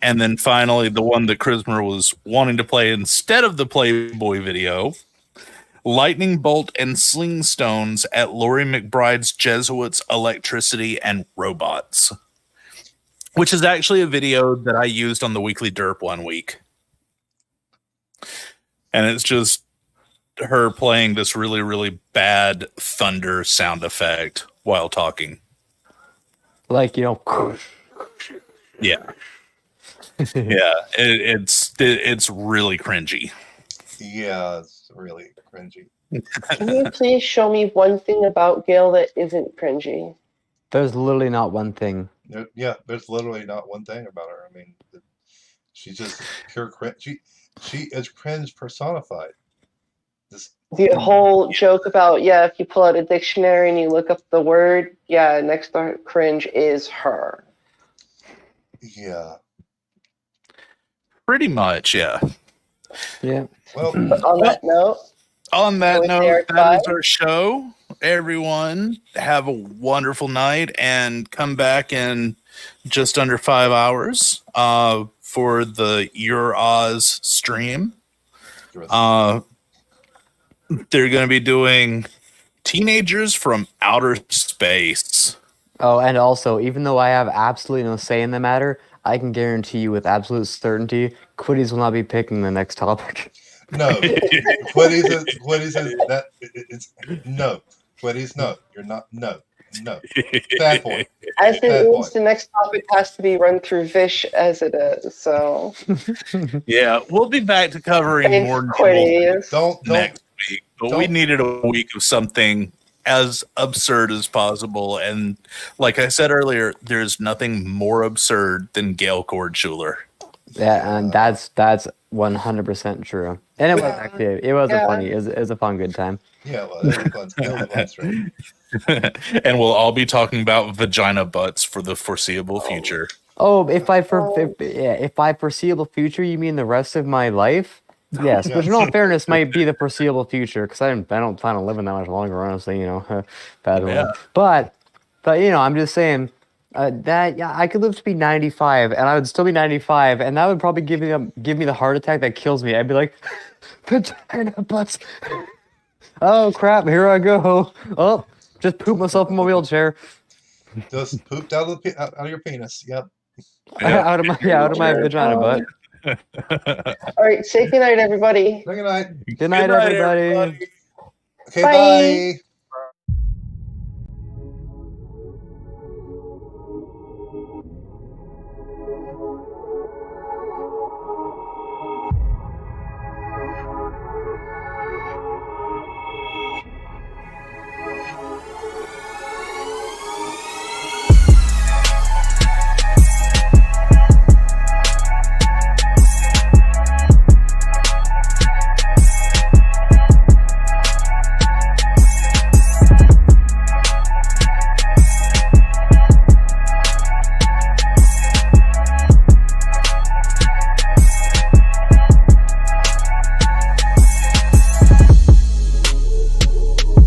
And then finally, the one that Christopher was wanting to play instead of the Playboy video, Lightning Bolt and Sling Stones at Laurie McBride's Jesuits, Electricity, and Robots, which is actually a video that I used on the Weekly Derp one week. And it's just her playing this really, really bad thunder sound effect while talking. Like, Yeah. Yeah, it's really cringy. Yeah, it's really cringy. Can you please show me one thing about Gail that isn't cringy? There's literally not one thing. There's literally not one thing about her. I mean, she's just pure cringe. She is cringe personified. The whole joke about, if you pull out a dictionary and you look up the word, next to cringe is her. Yeah. Pretty much, yeah. Yeah. Well, on that note, that is our show. Everyone, have a wonderful night and come back in just under 5 hours for the Your Oz stream. They're going to be doing Teenagers from Outer Space. Oh, and also, even though I have absolutely no say in the matter, I can guarantee you with absolute certainty, Quiddies will not be picking the next topic. No. Quiddies is that it's no. Quiddies, no. You're not no. Bad boy. As it is, the next topic has to be run through Vish as it is, so yeah, we'll be back to covering more Quiddies. Don't next week. But we needed a week of something as absurd as possible. And like I said earlier, there's nothing more absurd than Gail Kordschuler. Yeah, and that's 100% true. And it was actually it was a funny, it was a fun, good time. Yeah, well, it was a fun stream. And we'll all be talking about vagina butts for the foreseeable future. Oh, if by foreseeable future you mean the rest of my life? Yes, which in all fairness might be the foreseeable future because I don't plan on living that much longer, honestly. You know, but you know, I'm just saying that I could live to be 95, and I would still be 95, and that would probably give me the heart attack that kills me. I'd be like, vagina butts. Oh crap! Here I go. Oh, just poop myself in my wheelchair. Just pooped out of your penis. Yep. Out of my vagina butt. All right, say goodnight, everybody. Good night. Good night, everybody. Okay, Bye. bye.